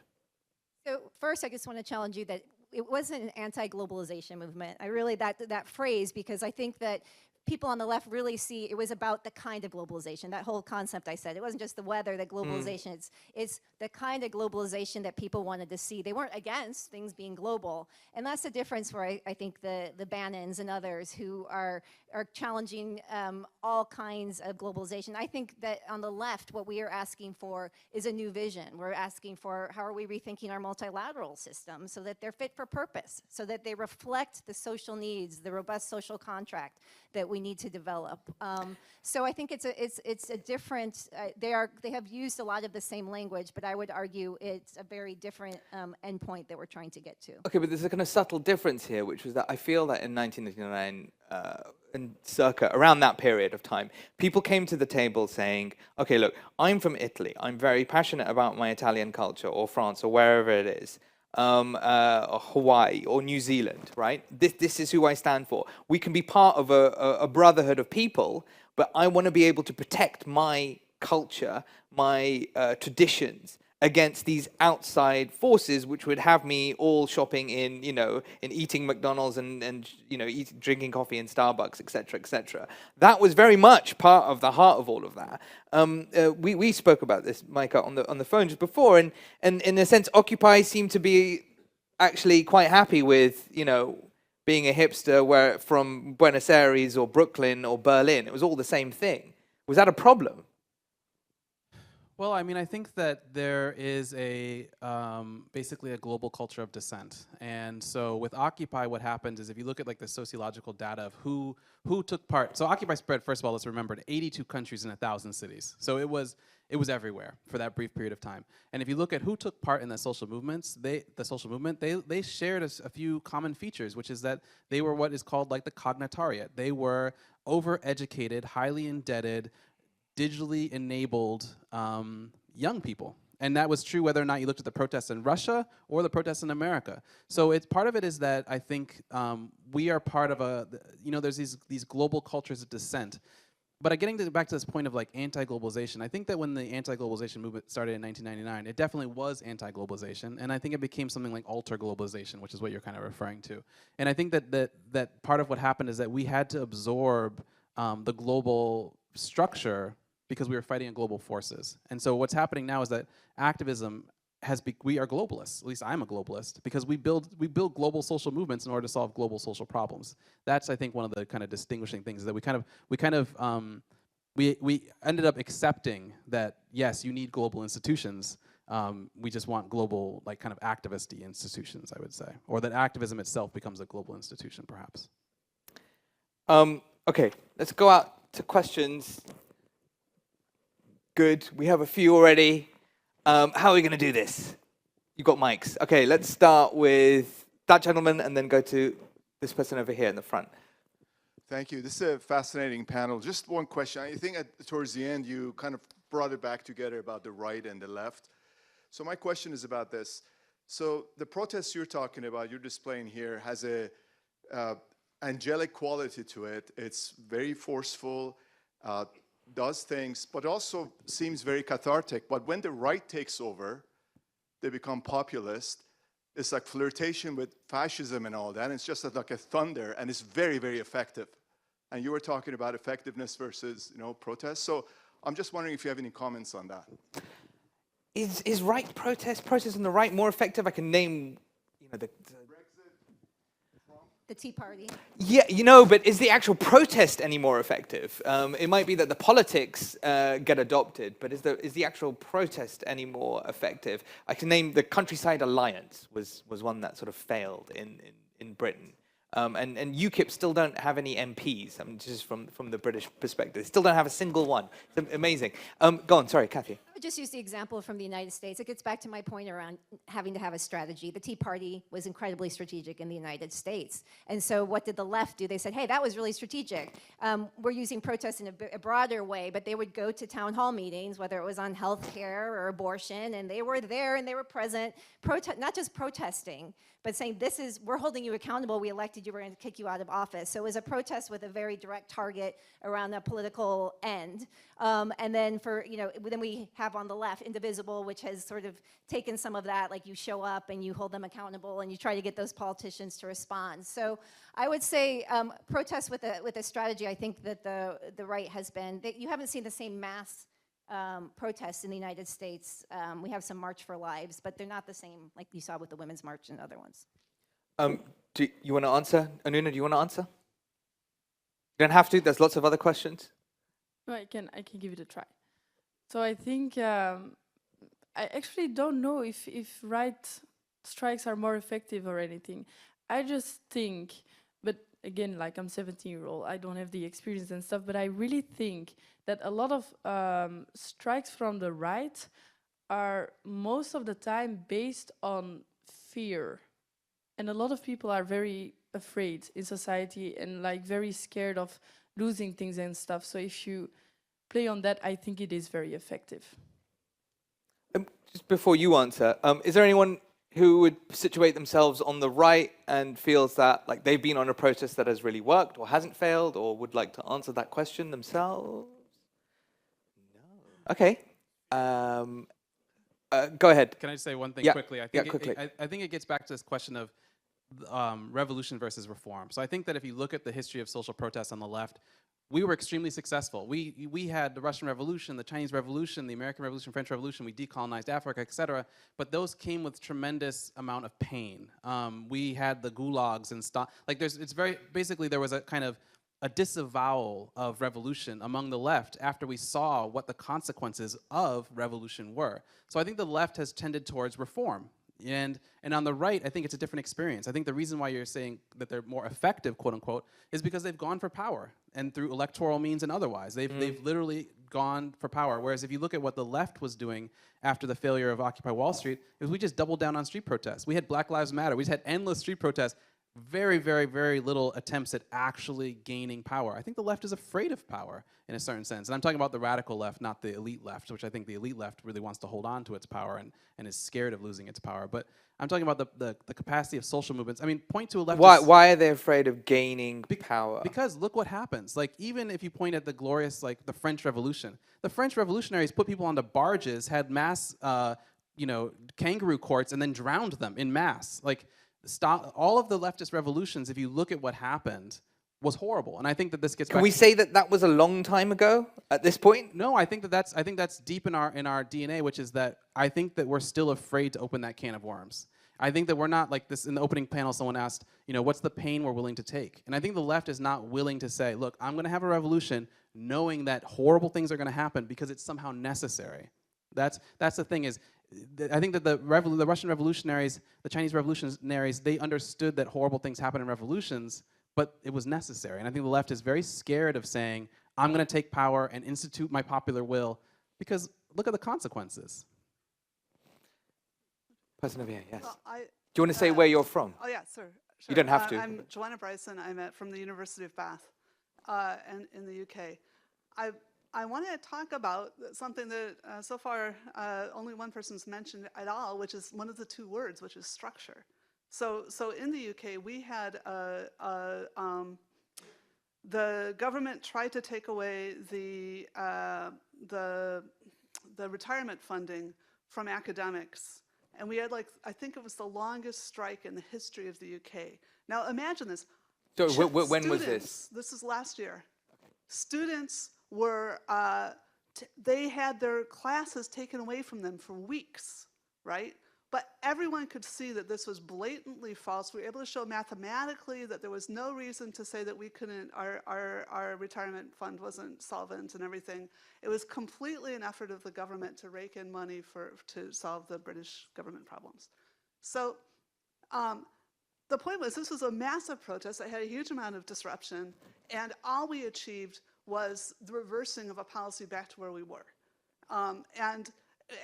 So first, I just want to challenge you that it wasn't an anti-globalization movement. I really, that phrase, because I think that people on the left really see it was about the kind of globalization, that whole concept I said. It wasn't just the weather, the globalization. It's the kind of globalization that people wanted to see. They weren't against things being global. And that's the difference where I think the Bannons and others who are challenging all kinds of globalization. I think that on the left, what we are asking for is a new vision. We're asking for how are we rethinking our multilateral system so that they're fit for purpose, so that they reflect the social needs, the robust social contract that we need to develop. So I think it's a different. They have used a lot of the same language, but I would argue it's a very different endpoint that we're trying to get to. Okay, but there's a kind of subtle difference here, which was that I feel that in 1999, and circa around that period of time, people came to the table saying, okay, look, I'm from Italy. I'm very passionate about my Italian culture, or France, or wherever it is, or Hawaii, or New Zealand, right? This is who I stand for. We can be part of a brotherhood of people, but I want to be able to protect my culture, my traditions, against these outside forces, which would have me all shopping in, in eating McDonald's and drinking coffee in Starbucks, etc., etc. That was very much part of the heart of all of that. We spoke about this, Micah, on the phone just before, and in a sense, Occupy seemed to be actually quite happy with, being a hipster from Buenos Aires or Brooklyn or Berlin. It was all the same thing. Was that a problem? Well, I mean, I think that there is basically a global culture of dissent. And so with Occupy, what happens is if you look at like the sociological data of who took part. So Occupy spread, first of all, let's remember, to 82 countries and 1,000 cities. So it was everywhere for that brief period of time. And if you look at who took part in the social movements, they shared a few common features, which is that they were what is called like the cognitariat. They were overeducated, highly indebted, digitally enabled young people. And that was true whether or not you looked at the protests in Russia or the protests in America. So part of it is that I think we are part of there's these global cultures of dissent. But getting back to this point of like anti-globalization, I think that when the anti-globalization movement started in 1999, it definitely was anti-globalization, and I think it became something like alter-globalization, which is what you're kind of referring to. And I think that part of what happened is that we had to absorb the global structure because we were fighting global forces. And so what's happening now is that activism we are globalists. At least I'm a globalist, because we build global social movements in order to solve global social problems. That's, I think, one of the kind of distinguishing things, is that we ended up accepting that yes, you need global institutions. We just want global, like, kind of activist-y institutions, I would say, or that activism itself becomes a global institution, perhaps. Okay, let's go out to questions. Good, we have a few already. How are we going to do this? You've got mics. Okay, let's start with that gentleman and then go to this person over here in the front. Thank you. This is a fascinating panel. Just one question. I think towards the end, you kind of brought it back together about the right and the left. So my question is about this. So the protest you're talking about, you're displaying here, has a angelic quality to it. It's very forceful, does things, but also seems very cathartic. But when the right takes over, they become populist. It's like flirtation with fascism and all that. And it's just like a thunder, and it's very, very effective. And you were talking about effectiveness versus, protest. So I'm just wondering if you have any comments on that. Is right protest on the right more effective? I can name, The Tea Party. Yeah, but is the actual protest any more effective? It might be that the politics get adopted, but is the actual protest any more effective? I can name the Countryside Alliance was one that sort of failed in Britain. And UKIP still don't have any MPs, just from the British perspective. They still don't have a single one. It's amazing. Go on, sorry, Kathy. I would just use the example from the United States. It gets back to my point around having to have a strategy. The Tea Party was incredibly strategic in the United States. And so what did the left do? They said, hey, that was really strategic. We're using protests in a broader way, but they would go to town hall meetings, whether it was on health care or abortion, and they were there and they were present, not just protesting, but saying, we're holding you accountable, we elected you, we're going to kick you out of office. So it was a protest with a very direct target around a political end. And then then we have on the left Indivisible, which has sort of taken some of that, like you show up and you hold them accountable and you try to get those politicians to respond. So I would say protest with a strategy. I think that the right has been, you haven't seen the same mass protests in the United States. We have some March for Lives, but they're not the same like you saw with the Women's March and other ones. Do you want to answer? Anuna, do you want to answer? You don't have to. There's lots of other questions. No, I can give it a try. So I think I actually don't know if right strikes are more effective or anything. I just think, but again, like I'm 17-year-old, I don't have the experience and stuff, but I really think that a lot of strikes from the right are most of the time based on fear. And a lot of people are very afraid in society and like very scared of losing things and stuff. So if you play on that, I think it is very effective. Just before you answer, is there anyone who would situate themselves on the right and feels that like they've been on a protest that has really worked or hasn't failed, or would like to answer that question themselves? No. Okay. Go ahead. Can I just say one thing Yeah. quickly? I Yeah, think quickly. I think it gets back to this question of revolution versus reform. So I think that if you look at the history of social protests on the left, we were extremely successful. We had the Russian Revolution, the Chinese Revolution, the American Revolution, French Revolution. We decolonized Africa, etc. But those came with tremendous amount of pain. We had the gulags and stuff. Like it's very basically there was a kind of a disavowal of revolution among the left after we saw what the consequences of revolution were. So I think the left has tended towards reform. And on the right, I think it's a different experience. I think the reason why you're saying that they're more effective, quote unquote, is because they've gone for power, and through electoral means and otherwise. They've literally gone for power. Whereas if you look at what the left was doing after the failure of Occupy Wall Street, it was we just doubled down on street protests. We had Black Lives Matter. We just had endless street protests. Very, very, very little attempts at actually gaining power. I think the left is afraid of power in a certain sense. And I'm talking about the radical left, not the elite left, which I think the elite left really wants to hold on to its power and is scared of losing its power. But I'm talking about the capacity of social movements. I mean, point to a leftist... Why are they afraid of gaining power? Because look what happens. Like, even if you point at the glorious, like, the French Revolution, the French revolutionaries put people onto barges, had mass, kangaroo courts, and then drowned them in mass. Like, all of the leftist revolutions, if you look at what happened, was horrible. And I think that this gets back... Can we say that was a long time ago at this point? No, I think that's deep in our DNA, which is that I think that we're still afraid to open that can of worms. I think that we're not like this. In the opening panel, someone asked, what's the pain we're willing to take? And I think the left is not willing to say, look, I'm going to have a revolution knowing that horrible things are going to happen because it's somehow necessary. That's the thing is, I think that the Russian revolutionaries, the Chinese revolutionaries, they understood that horrible things happen in revolutions, but it was necessary. And I think the left is very scared of saying, I'm going to take power and institute my popular will, because look at the consequences. Person over here, yes. Well, Do you want to say where you're from? Oh, yeah, sure. You don't have to. I'm Joanna Bryson. I'm from the University of Bath and in the UK. I want to talk about something that so far only one person's mentioned at all, which is one of the two words, which is structure. So in the UK, we had the government tried to take away the retirement funding from academics, and we had I think it was the longest strike in the history of the UK. Now imagine this. So when was this? This is last year. Okay. Students were, they had their classes taken away from them for weeks, right? But everyone could see that this was blatantly false. We were able to show mathematically that there was no reason to say that we couldn't, our retirement fund wasn't solvent and everything. It was completely an effort of the government to rake in money to solve the British government problems. So the point was, this was a massive protest that had a huge amount of disruption, and all we achieved was the reversing of a policy back to where we were.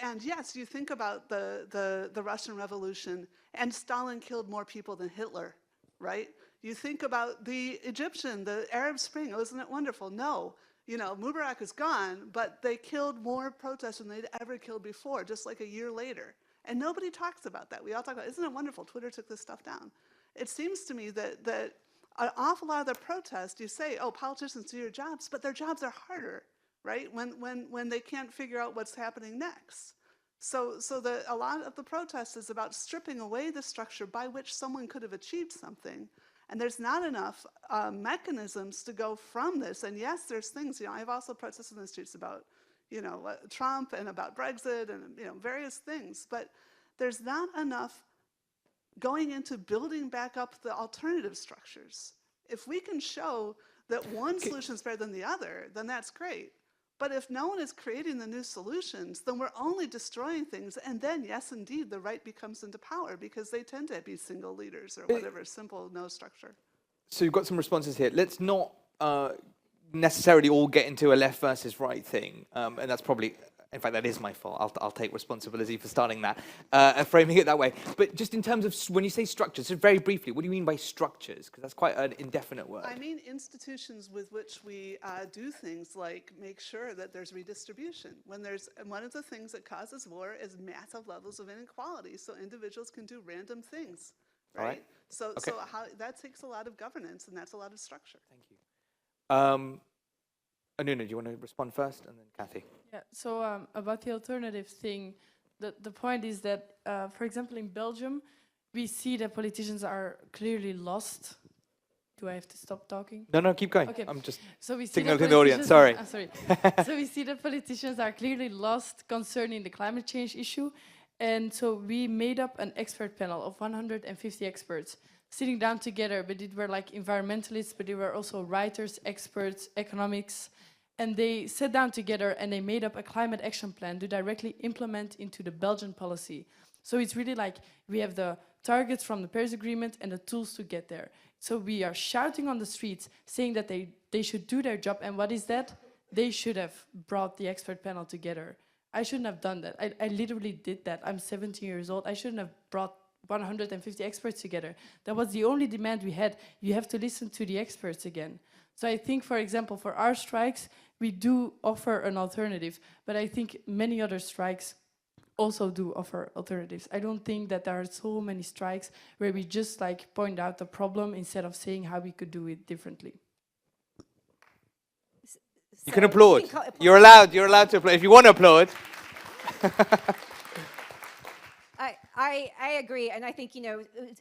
And yes, you think about the Russian Revolution, and Stalin killed more people than Hitler, right? You think about the Egyptian, the Arab Spring, isn't it wonderful? No, Mubarak is gone, but they killed more protesters than they'd ever killed before, just like a year later. And nobody talks about that. We all talk about, isn't it wonderful? Twitter took this stuff down. It seems to me that an awful lot of the protests, you say, oh, politicians do your jobs, but their jobs are harder, right? When they can't figure out what's happening next. So a lot of the protest is about stripping away the structure by which someone could have achieved something. And there's not enough mechanisms to go from this. And yes, there's things, I've also protested in the streets about, Trump and about Brexit and, various things. But there's not enough going into building back up the alternative structures. If we can show that one solution is better than the other, then that's great. But if no one is creating the new solutions, then we're only destroying things. And then, yes, indeed, the right becomes into power because they tend to be single leaders or whatever, simple, no structure. So you've got some responses here. Let's not necessarily all get into a left versus right thing, and that's probably, in fact, that is my fault. I'll take responsibility for starting that, framing it that way. But just in terms of when you say structures, just very briefly, what do you mean by structures? Because that's quite an indefinite word. I mean institutions with which we do things like make sure that there's redistribution. One of the things that causes war is massive levels of inequality, so individuals can do random things, right? All right. So Okay. that takes a lot of governance, and that's a lot of structure. Thank you. Anuna, do you want to respond first, and then Kathy? Yeah, so about the alternative thing, the point is that, for example, in Belgium, we see that politicians are clearly lost. Do I have to stop talking? No, keep going. Okay. I'm just So we see signaling that to the audience, politicians- sorry. sorry. So we see that politicians are clearly lost concerning the climate change issue. And so we made up an expert panel of 150 experts sitting down together, but it were like environmentalists, but they were also writers, experts, economics. And they sat down together and they made up a climate action plan to directly implement into the Belgian policy. So it's really like we have the targets from the Paris Agreement and the tools to get there. So we are shouting on the streets, saying that they should do their job. And what is that? They should have brought the expert panel together. I shouldn't have done that. I literally did that. I'm 17 years old. I shouldn't have brought 150 experts together. That was the only demand we had. You have to listen to the experts again. So I think, for example, for our strikes, we do offer an alternative, but I think many other strikes also do offer alternatives. I don't think that there are so many strikes where we just like point out the problem instead of saying how we could do it differently. You can applaud. You can applaud. You're allowed to applaud. If you want to applaud. I agree, and I think,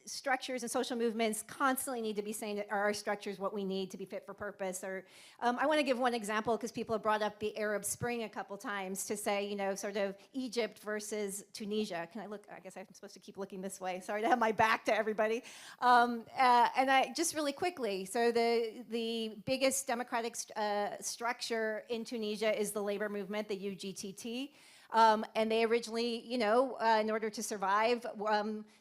structures and social movements constantly need to be saying that are our structures what we need to be fit for purpose. Or I want to give one example because people have brought up the Arab Spring a couple times to say, sort of Egypt versus Tunisia. Can I look? I guess I'm supposed to keep looking this way. Sorry to have my back to everybody. And I just really quickly, so the biggest democratic structure in Tunisia is the labor movement, the UGTT. And they originally, in order to survive,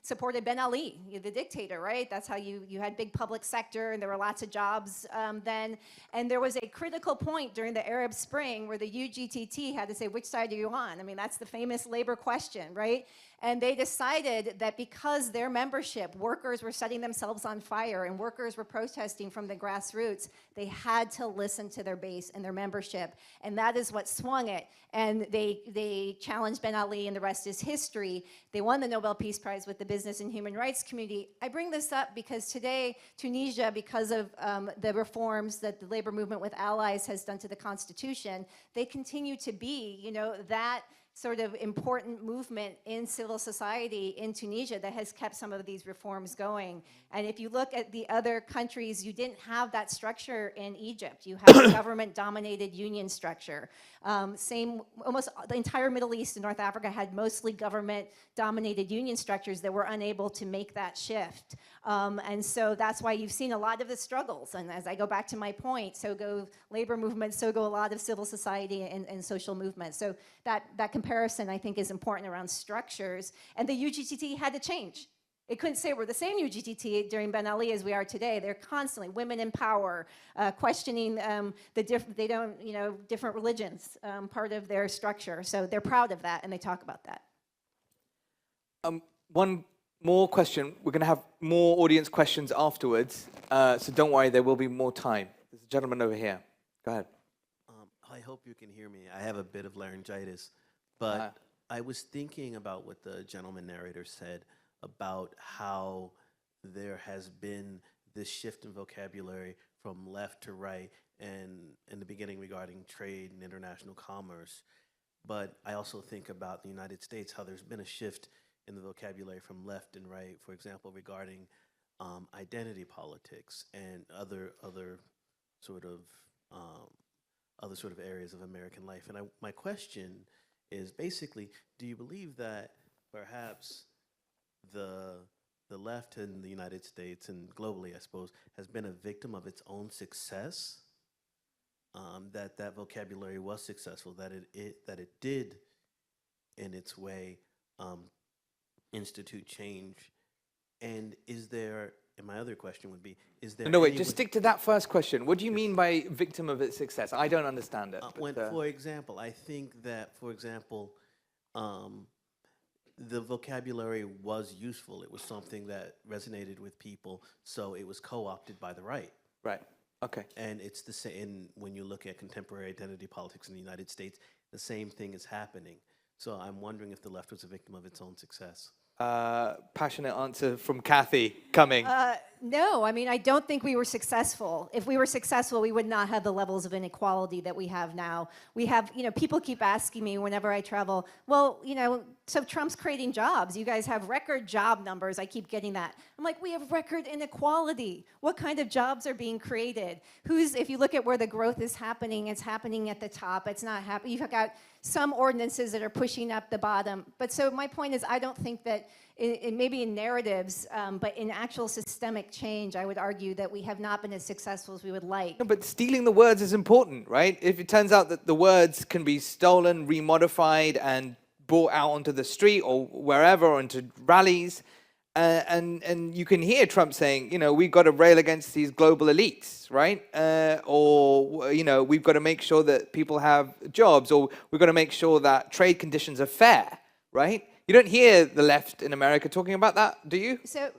supported Ben Ali, the dictator, right? That's how you had big public sector, and there were lots of jobs then. And there was a critical point during the Arab Spring where the UGTT had to say, which side are you on? I mean, that's the famous labor question, right? And they decided that because their membership, workers were setting themselves on fire and workers were protesting from the grassroots, they had to listen to their base and their membership. And that is what swung it. And they challenged Ben Ali, and the rest is history. They won the Nobel Peace Prize with the business and human rights community. I bring this up because today, Tunisia, because of the reforms that the labor movement with allies has done to the constitution, they continue to be, that sort of important movement in civil society in Tunisia that has kept some of these reforms going. And if you look at the other countries, you didn't have that structure in Egypt. You have a government-dominated union structure. Almost the entire Middle East and North Africa had mostly government-dominated union structures that were unable to make that shift. And so that's why you've seen a lot of the struggles. And as I go back to my point, so go labor movements, so go a lot of civil society and social movements. So that comparison, I think, is important around structures. And the UGTT had to change. It couldn't say we're the same UGTT during Ben Ali as we are today. They're constantly women in power, questioning different religions, part of their structure. So they're proud of that, and they talk about that. One more question. We're going to have more audience questions afterwards, so don't worry, there will be more time. There's a gentleman over here. Go ahead. I hope you can hear me. I have a bit of laryngitis, but I was thinking about what the gentleman narrator said about how there has been this shift in vocabulary from left to right, and in the beginning regarding trade and international commerce. But I also think about the United States, how there's been a shift in the vocabulary from left and right, for example, regarding identity politics and other sort of areas of American life. And my question is basically, do you believe that perhaps the left in the United States and globally, I suppose, has been a victim of its own success? That vocabulary was successful, that it did, in its way, institute change, and is there and my other question would be, is there No, wait, any just way- stick to that first question. What do you mean by victim of its success? I don't understand it. For example, I think that, for example, the vocabulary was useful. It was something that resonated with people, so it was co-opted by the right. Right, okay. And it's the same when you look at contemporary identity politics in the United States, the same thing is happening. So I'm wondering if the left was a victim of its own success. Passionate answer from Kathy coming. No, I mean, I don't think we were successful. If we were successful, we would not have the levels of inequality that we have now. We have, people keep asking me whenever I travel, well, so Trump's creating jobs. You guys have record job numbers. I keep getting that. I'm like, we have record inequality. What kind of jobs are being created? If you look at where the growth is happening, it's happening at the top. It's not happening. You've got some ordinances that are pushing up the bottom. But so my point is, I don't think that maybe in narratives, but in actual systemic change, I would argue that we have not been as successful as we would like. No, but stealing the words is important, right? If it turns out that the words can be stolen, remodified, and brought out onto the street or wherever, or into rallies, and you can hear Trump saying, we've got to rail against these global elites, right? Or we've got to make sure that people have jobs, or we've got to make sure that trade conditions are fair, right? You don't hear the left in America talking about that, do you? So,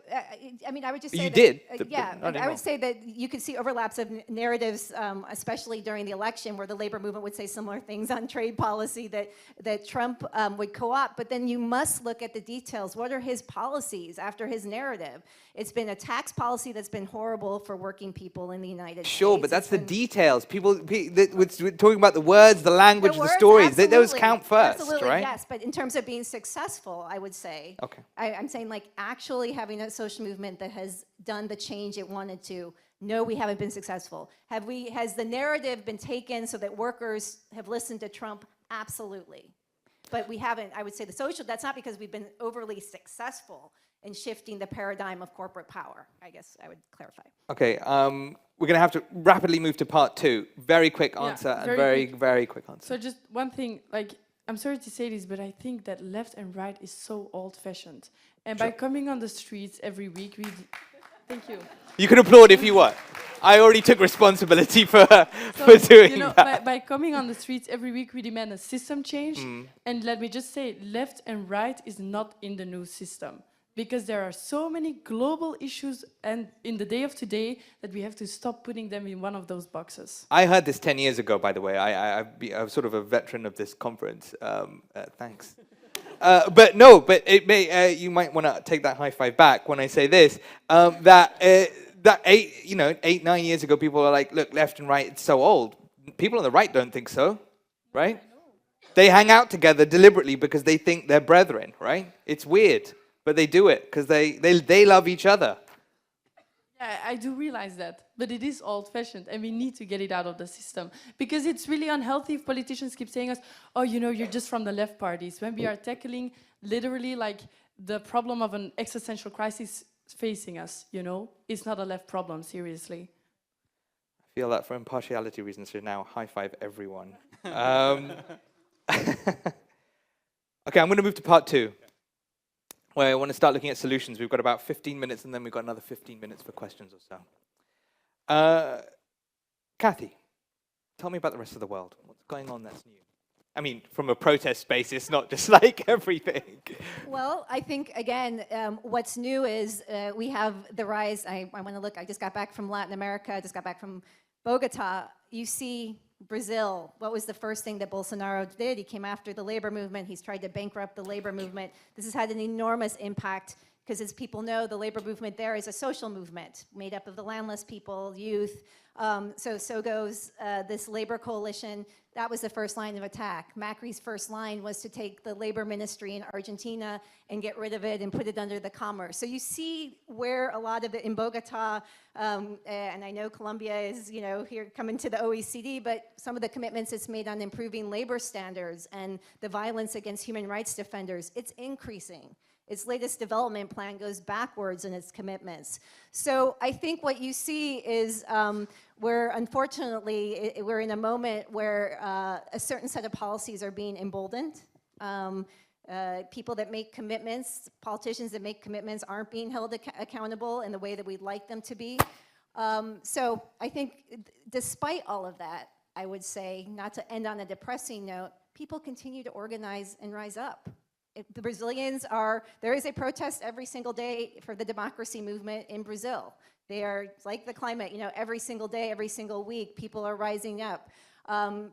I mean, I would just say You that, did, yeah, but not I anymore. would say that you could see overlaps of narratives, especially during the election, where the labor movement would say similar things on trade policy that Trump would co-opt. But then you must look at the details. What are his policies after his narrative? It's been a tax policy that's been horrible for working people in the United States. Sure, but that's the details. We're talking about the words, the language, the stories. Those absolutely. count first, Absolutely, right? yes. But in terms of being successful, I would say. Okay. I'm saying like actually having a social movement that has done the change it wanted to. No, we haven't been successful. Has the narrative been taken so that workers have listened to Trump? Absolutely. But we haven't, I would say that's not because we've been overly successful in shifting the paradigm of corporate power. I guess I would clarify. Okay, we're going to have to rapidly move to part 2. Very quick answer and very quick answer. So just one thing, I'm sorry to say this, but I think that left and right is so old-fashioned. And by coming on the streets every week, thank you. You can applaud if you want. I already took responsibility for doing that. By coming on the streets every week, we demand a system change. And let me just say, left and right is not in the new system. Because there are so many global issues and in the day of today that we have to stop putting them in one of those boxes. I heard this 10 years ago, by the way. I'm sort of a veteran of this conference. Thanks. But it may, you might want to take that high five back when I say this. That 8, 9 years ago, people were like, look, left and right, it's so old. People on the right don't think so, right? They hang out together deliberately because they think they're brethren, right? It's weird. But they do it because they love each other. Yeah, I do realize that. But it is old-fashioned, and we need to get it out of the system. Because it's really unhealthy if politicians keep saying us, oh, you're just from the left parties. When we are tackling literally the problem of an existential crisis facing us, it's not a left problem, seriously. I feel that for impartiality reasons, so now high five everyone. Okay, I'm going to move to part 2. Where I want to start looking at solutions. We've got about 15 minutes, and then we've got another 15 minutes for questions or so. Kathy, tell me about the rest of the world. What's going on that's new? I mean, from a protest basis, not just like everything. Well, I think, again, what's new is we have the rise. I want to look. I just got back from Latin America. I just got back from Bogota. You see Brazil, what was the first thing that Bolsonaro did? He came after the labor movement. He's tried to bankrupt the labor movement. This has had an enormous impact because, as people know, the labor movement there is a social movement made up of the landless people, youth. So goes this labor coalition. That was the first line of attack. Macri's first line was to take the labor ministry in Argentina and get rid of it and put it under the commerce. So you see where a lot of it in Bogota, and I know Colombia is, here coming to the OECD, but some of the commitments it's made on improving labor standards and the violence against human rights defenders, it's increasing. Its latest development plan goes backwards in its commitments. So I think what you see is where, unfortunately, we're in a moment where a certain set of policies are being emboldened. People that make commitments, politicians that make commitments aren't being held accountable in the way that we'd like them to be. So I think despite all of that, I would say, not to end on a depressing note, people continue to organize and rise up. The Brazilians there is a protest every single day for the democracy movement in Brazil. They are like the climate, every single day, every single week, people are rising up.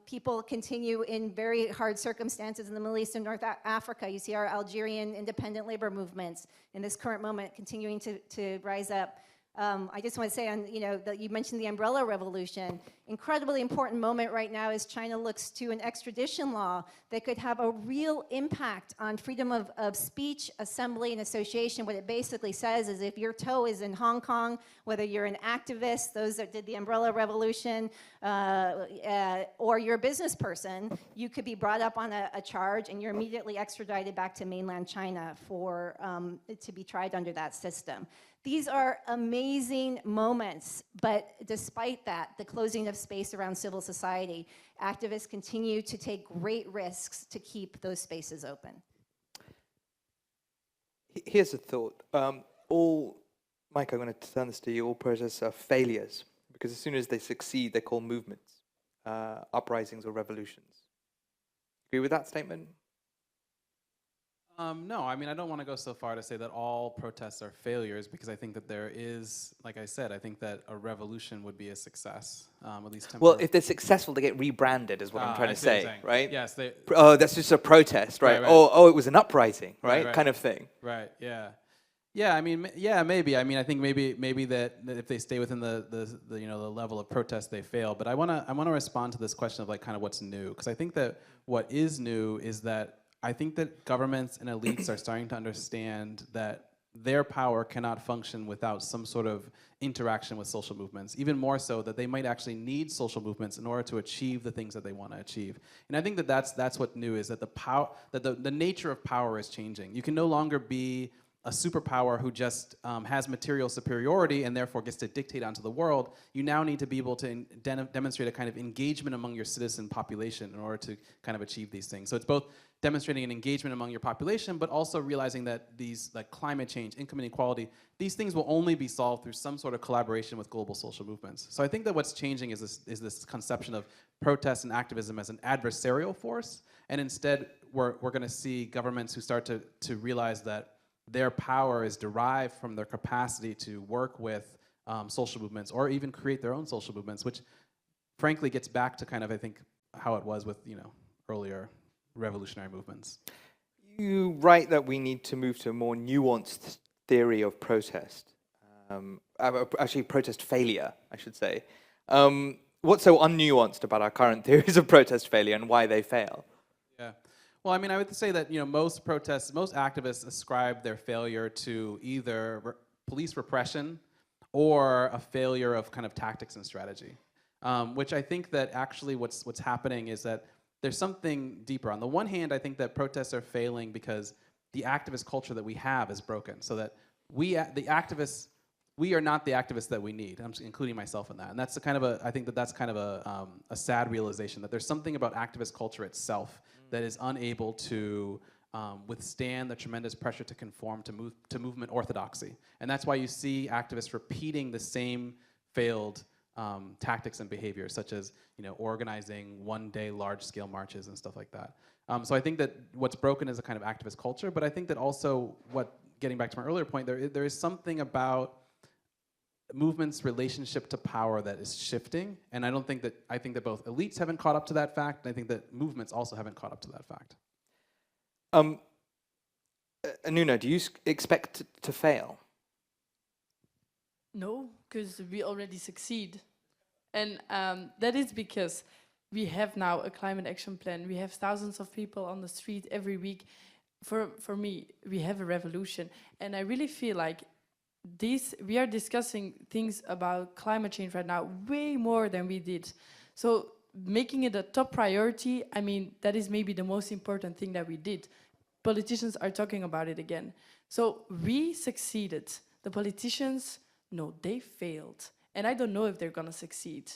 People continue in very hard circumstances in the Middle East and North Africa. You see our Algerian independent labor movements in this current moment continuing to rise up. I just want to say, you mentioned the umbrella revolution. Incredibly important moment right now as China looks to an extradition law that could have a real impact on freedom of speech, assembly, and association. What it basically says is if your toe is in Hong Kong, whether you're an activist, those that did the umbrella revolution, or you're a business person, you could be brought up on a charge and you're immediately extradited back to mainland China to be tried under that system. These are amazing moments, but despite that, the closing of space around civil society, activists continue to take great risks to keep those spaces open. Here's a thought. Mike, I'm going to turn this to you. All protests are failures, because as soon as they succeed, they're called movements, uprisings or revolutions. Agree with that statement? No, I mean, I don't want to go so far to say that all protests are failures, because I think that there is, like I said, I think that a revolution would be a success, at least temporarily. Well, if they're successful, they get rebranded, is what I'm trying to say, right? Yes. Oh, that's just a protest, right? Right. Oh, it was an uprising, right? Right. Kind of thing. Right. Yeah. Yeah. I mean, maybe. I mean, I think maybe that if they stay within the level of protest, they fail. But I wanna respond to this question of like kind of what's new, because I think that what is new is that I think that governments and elites are starting to understand that their power cannot function without some sort of interaction with social movements, even more so that they might actually need social movements in order to achieve the things that they want to achieve. And I think that that's what new is, that the nature of power is changing. You can no longer be a superpower who just has material superiority and therefore gets to dictate onto the world. You now need to be able to demonstrate a kind of engagement among your citizen population in order to kind of achieve these things. So it's both demonstrating an engagement among your population, but also realizing that these, like climate change, income inequality, these things will only be solved through some sort of collaboration with global social movements. So I think that what's changing is this conception of protest and activism as an adversarial force, and instead we're going to see governments who start to realize that their power is derived from their capacity to work with social movements or even create their own social movements, which frankly gets back to kind of, I think, how it was with, earlier revolutionary movements. You write that we need to move to a more nuanced theory of protest. Actually, protest failure, I should say. What's so unnuanced about our current theories of protest failure and why they fail? Yeah. Well, I mean, I would say that most activists ascribe their failure to either police repression or a failure of kind of tactics and strategy, which I think that actually what's happening is that there's something deeper. On the one hand, I think that protests are failing because the activist culture that we have is broken, so that we are not the activists that we need. I'm including myself in that, and that's I think that's kind of a sad realization that there's something about activist culture itself that is unable to withstand the tremendous pressure to conform to movement orthodoxy, and that's why you see activists repeating the same failed tactics and behaviors, such as organizing one-day large-scale marches and stuff like that. So I think that what's broken is a kind of activist culture, but I think that also getting back to my earlier point, there is something about movement's relationship to power that is shifting, and I think that both elites haven't caught up to that fact, and I think that movements also haven't caught up to that fact. Anuna, do you expect to fail? No, because we already succeed. And that is because we have now a climate action plan. We have thousands of people on the street every week. For me, we have a revolution. And I really feel like we are discussing things about climate change right now way more than we did. So making it a top priority, I mean, that is maybe the most important thing that we did. Politicians are talking about it again. So we succeeded. The politicians, no, they failed. And I don't know if they're going to succeed.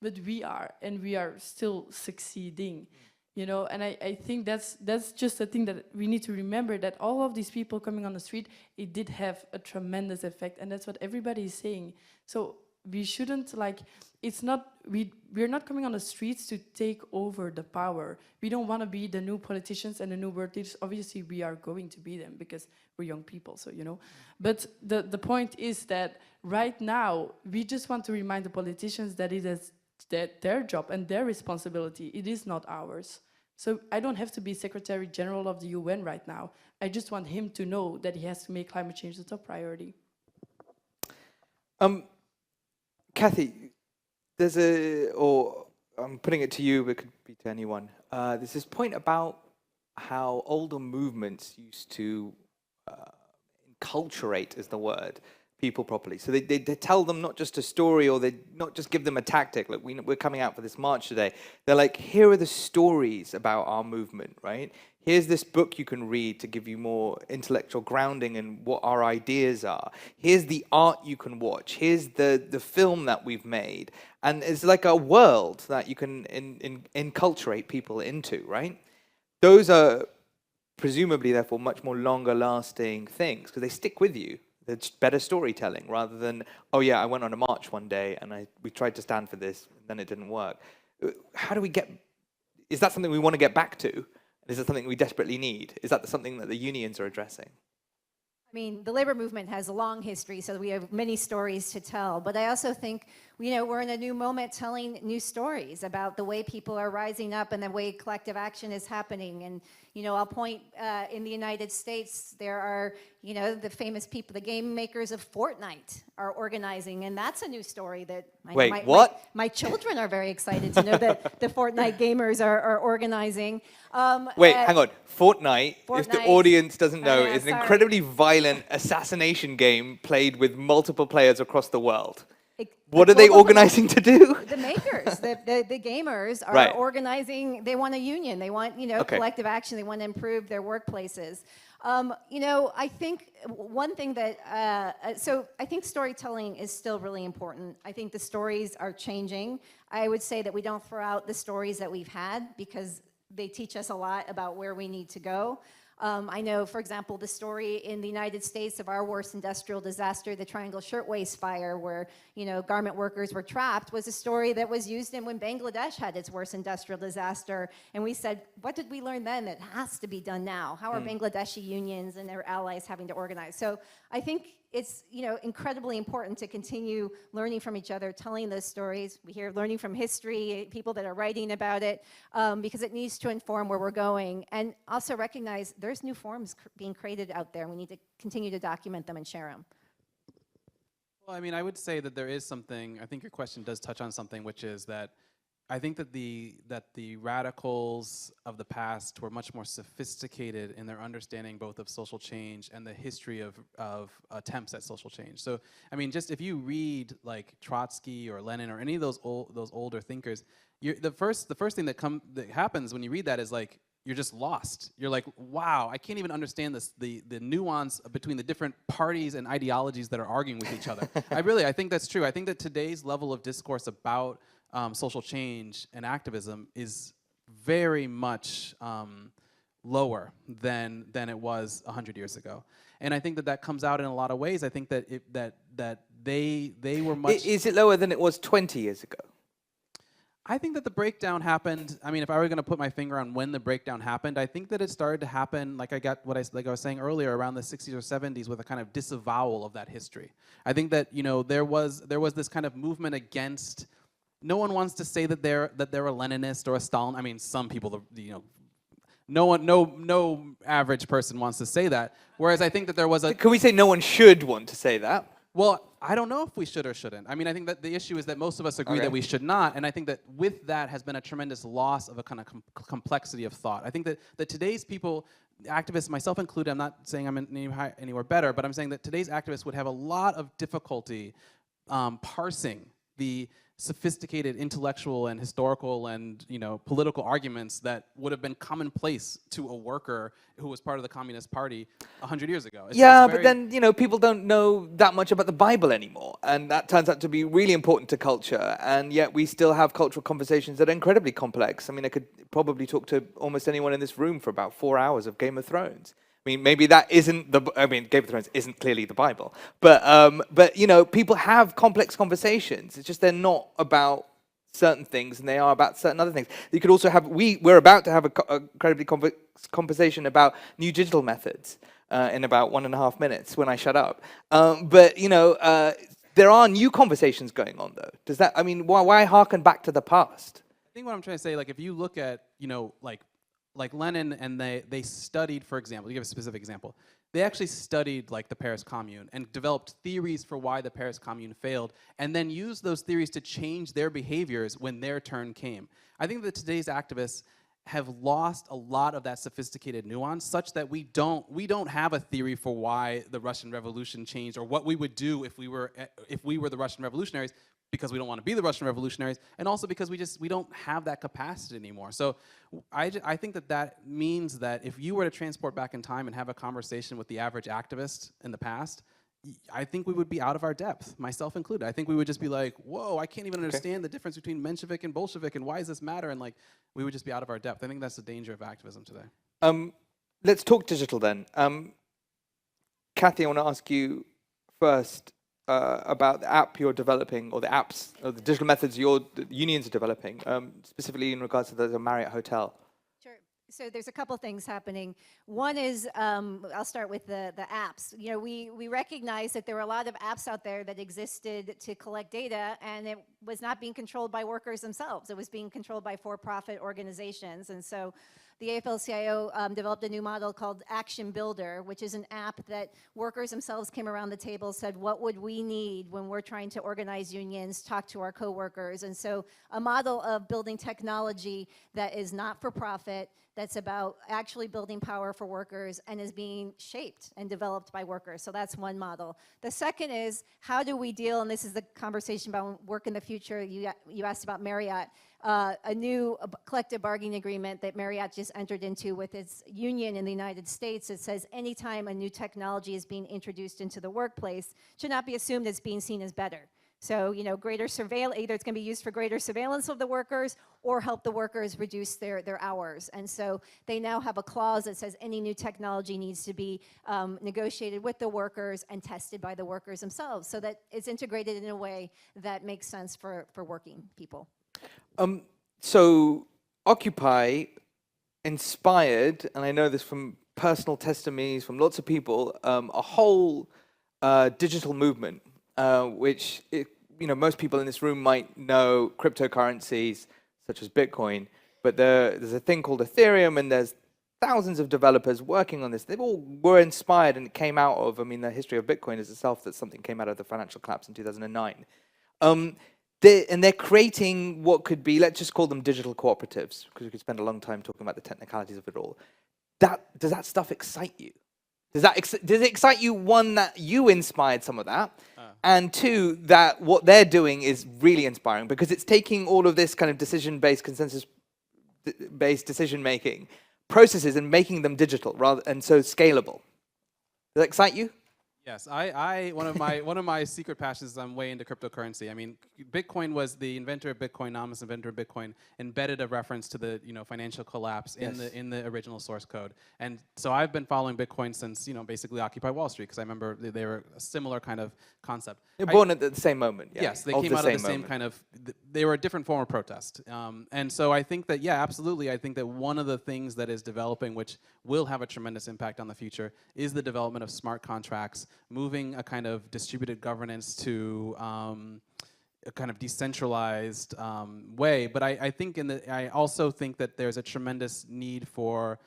But we are, and we are still succeeding. You know, and I think that's just a thing that we need to remember, that all of these people coming on the street, it did have a tremendous effect, and that's what everybody is saying. So we shouldn't, like, it's not, we're not coming on the streets to take over the power. We don't want to be the new politicians and the new world leaders. Obviously we are going to be them because we're young people, so you know. But the point is that right now we just want to remind the politicians that it is their job and their responsibility. It is not ours. So I don't have to be Secretary General of the UN right now. I just want him to know that he has to make climate change the top priority. Kathy, or I'm putting it to you, but it could be to anyone. There's this point about how older movements used to enculturate, is the word, people properly. So they tell them not just a story, or they not just give them a tactic. Like we're coming out for this march today. They're like, here are the stories about our movement, right? Here's this book you can read to give you more intellectual grounding in what our ideas are. Here's the art you can watch. Here's the film that we've made. And it's like a world that you can enculturate people into, right? Those are presumably, therefore, much more longer lasting things because they stick with you. It's better storytelling rather than, oh yeah, I went on a march one day and we tried to stand for this, and then it didn't work. How do we is that something we want to get back to? Is it something we desperately need? Is that something that the unions are addressing? I mean, the labor movement has a long history, so we have many stories to tell. But I also think, you know, we're in a new moment telling new stories about the way people are rising up and the way collective action is happening. And, you know, I'll point in the United States, there are, you know, the famous people, the game makers of Fortnite are organizing. And that's a new story that my children are very excited to know that the Fortnite gamers are organizing. Wait, hang on. Fortnite, if the audience doesn't know, is an incredibly violent assassination game played with multiple players across the world. What are they organizing to do? The makers, the gamers are organizing. They want a union. They want, you know, collective action. They want to improve their workplaces. You know, I think one thing that, so I think storytelling is still really important. I think the stories are changing. I would say that we don't throw out the stories that we've had because they teach us a lot about where we need to go. I know, for example, the story in the United States of our worst industrial disaster, the Triangle Shirtwaist Fire, where, you know, garment workers were trapped, was a story that was used in when Bangladesh had its worst industrial disaster. And we said, what did we learn then that has to be done now? How are Bangladeshi unions and their allies having to organize? So I think it's, you know, incredibly important to continue learning from each other, telling those stories. We hear learning from history, people that are writing about it, because it needs to inform where we're going. And also recognize there's new forms being created out there. We need to continue to document them and share them. Well, I mean, I would say that there is something, I think your question does touch on something, which is that I think that the radicals of the past were much more sophisticated in their understanding both of social change and the history of attempts at social change. So, I mean, just if you read like Trotsky or Lenin or any of those older thinkers, the first thing that happens when you read that is like you're just lost. You're like, wow, I can't even understand the nuance between the different parties and ideologies that are arguing with each other. I think that's true. I think that today's level of discourse about social change and activism is very much lower than it was 100 years ago, and I think that comes out in a lot of ways. I think that they were much. Is it lower than it was 20 years ago? I think that the breakdown happened. I mean, if I were going to put my finger on when the breakdown happened, I think that it started to happen. Like I was saying earlier, around the 60s or 70s, with a kind of disavowal of that history. I think that, you know, there was this kind of movement against. No one wants to say that they're a Leninist or a Stalin. I mean, some people, you know, no average person wants to say that. Whereas I think that there was a. Can we say no one should want to say that? Well, I don't know if we should or shouldn't. I mean, I think that the issue is that most of us agree that we should not, and I think that with that has been a tremendous loss of a kind of complexity of thought. I think that today's people, activists, myself included, I'm not saying I'm anywhere better, but I'm saying that today's activists would have a lot of difficulty parsing the sophisticated intellectual and historical and political arguments that would have been commonplace to a worker who was part of the Communist Party 100 years ago. Yeah, but then people don't know that much about the Bible anymore, and that turns out to be really important to culture. And yet we still have cultural conversations that are incredibly complex. I mean, I could probably talk to almost anyone in this room for about 4 hours of Game of Thrones. I mean, maybe that isn't Game of Thrones isn't clearly the Bible, but people have complex conversations. It's just they're not about certain things, and they are about certain other things. You could also have we're about to have a incredibly complex conversation about new digital methods in about 1.5 minutes when I shut up. But there are new conversations going on, though. Does that? I mean, why harken back to the past? I think what I'm trying to say, like, if you look at like Lenin, and they studied, for example, to give a specific example, they actually studied like the Paris Commune and developed theories for why the Paris Commune failed, and then used those theories to change their behaviors when their turn came. I think that today's activists have lost a lot of that sophisticated nuance, such that we don't have a theory for why the Russian Revolution changed, or what we would do if we were the Russian revolutionaries, because we don't want to be the Russian revolutionaries, and also because we don't have that capacity anymore. So I think that means that if you were to transport back in time and have a conversation with the average activist in the past, I think we would be out of our depth, myself included. I think we would just be like, whoa, I can't even understand the difference between Menshevik and Bolshevik, and why does this matter? And like, we would just be out of our depth. I think that's the danger of activism today. Let's talk digital then. Kathy, I want to ask you first about the app you're developing, or the apps, or the digital methods the unions are developing, specifically in regards to the Marriott Hotel. Sure. So there's a couple things happening. One is, I'll start with the apps. We recognize that there were a lot of apps out there that existed to collect data, and it was not being controlled by workers themselves. It was being controlled by for-profit organizations. And so the AFL-CIO developed a new model called Action Builder, which is an app that workers themselves came around the table, said, what would we need when we're trying to organize unions, talk to our coworkers? And so a model of building technology that is not for profit, that's about actually building power for workers, and is being shaped and developed by workers. So that's one model. The second is, how do we deal, and this is the conversation about work in the future, you asked about Marriott, a new collective bargaining agreement that Marriott just entered into with its union in the United States that says anytime a new technology is being introduced into the workplace, it should not be assumed it's being seen as better. So, greater surveillance, either it's going to be used for greater surveillance of the workers or help the workers reduce their hours. And so they now have a clause that says any new technology needs to be negotiated with the workers and tested by the workers themselves, so that it's integrated in a way that makes sense for working people. So Occupy inspired, and I know this from personal testimonies from lots of people, a whole digital movement, which most people in this room might know cryptocurrencies such as Bitcoin, but there's a thing called Ethereum, and there's thousands of developers working on this. They all were inspired, and it came out of, the history of Bitcoin is itself that something came out of the financial collapse in 2009. And they're creating what could be, let's just call them digital cooperatives, because we could spend a long time talking about the technicalities of it all. Does that stuff excite you? Does it excite you, one, that you inspired some of that, and two, that what they're doing is really inspiring, because it's taking all of this kind of decision-based, consensus-based decision-making processes and making them digital, and so scalable. Does that excite you? Yes, one of my secret passions is I'm way into cryptocurrency. I mean, Bitcoin was the inventor of Bitcoin, anonymous inventor of Bitcoin, embedded a reference to the financial collapse in the original source code. And so I've been following Bitcoin since basically Occupy Wall Street, because I remember they were a similar kind of concept. They were born at the same moment. Yeah. Yes, they came out of the same kind of. They were a different form of protest. And so I think that absolutely. I think that one of the things that is developing, which will have a tremendous impact on the future, is the development of smart contracts, moving a kind of distributed governance to a kind of decentralized way. But I also think that there's a tremendous need for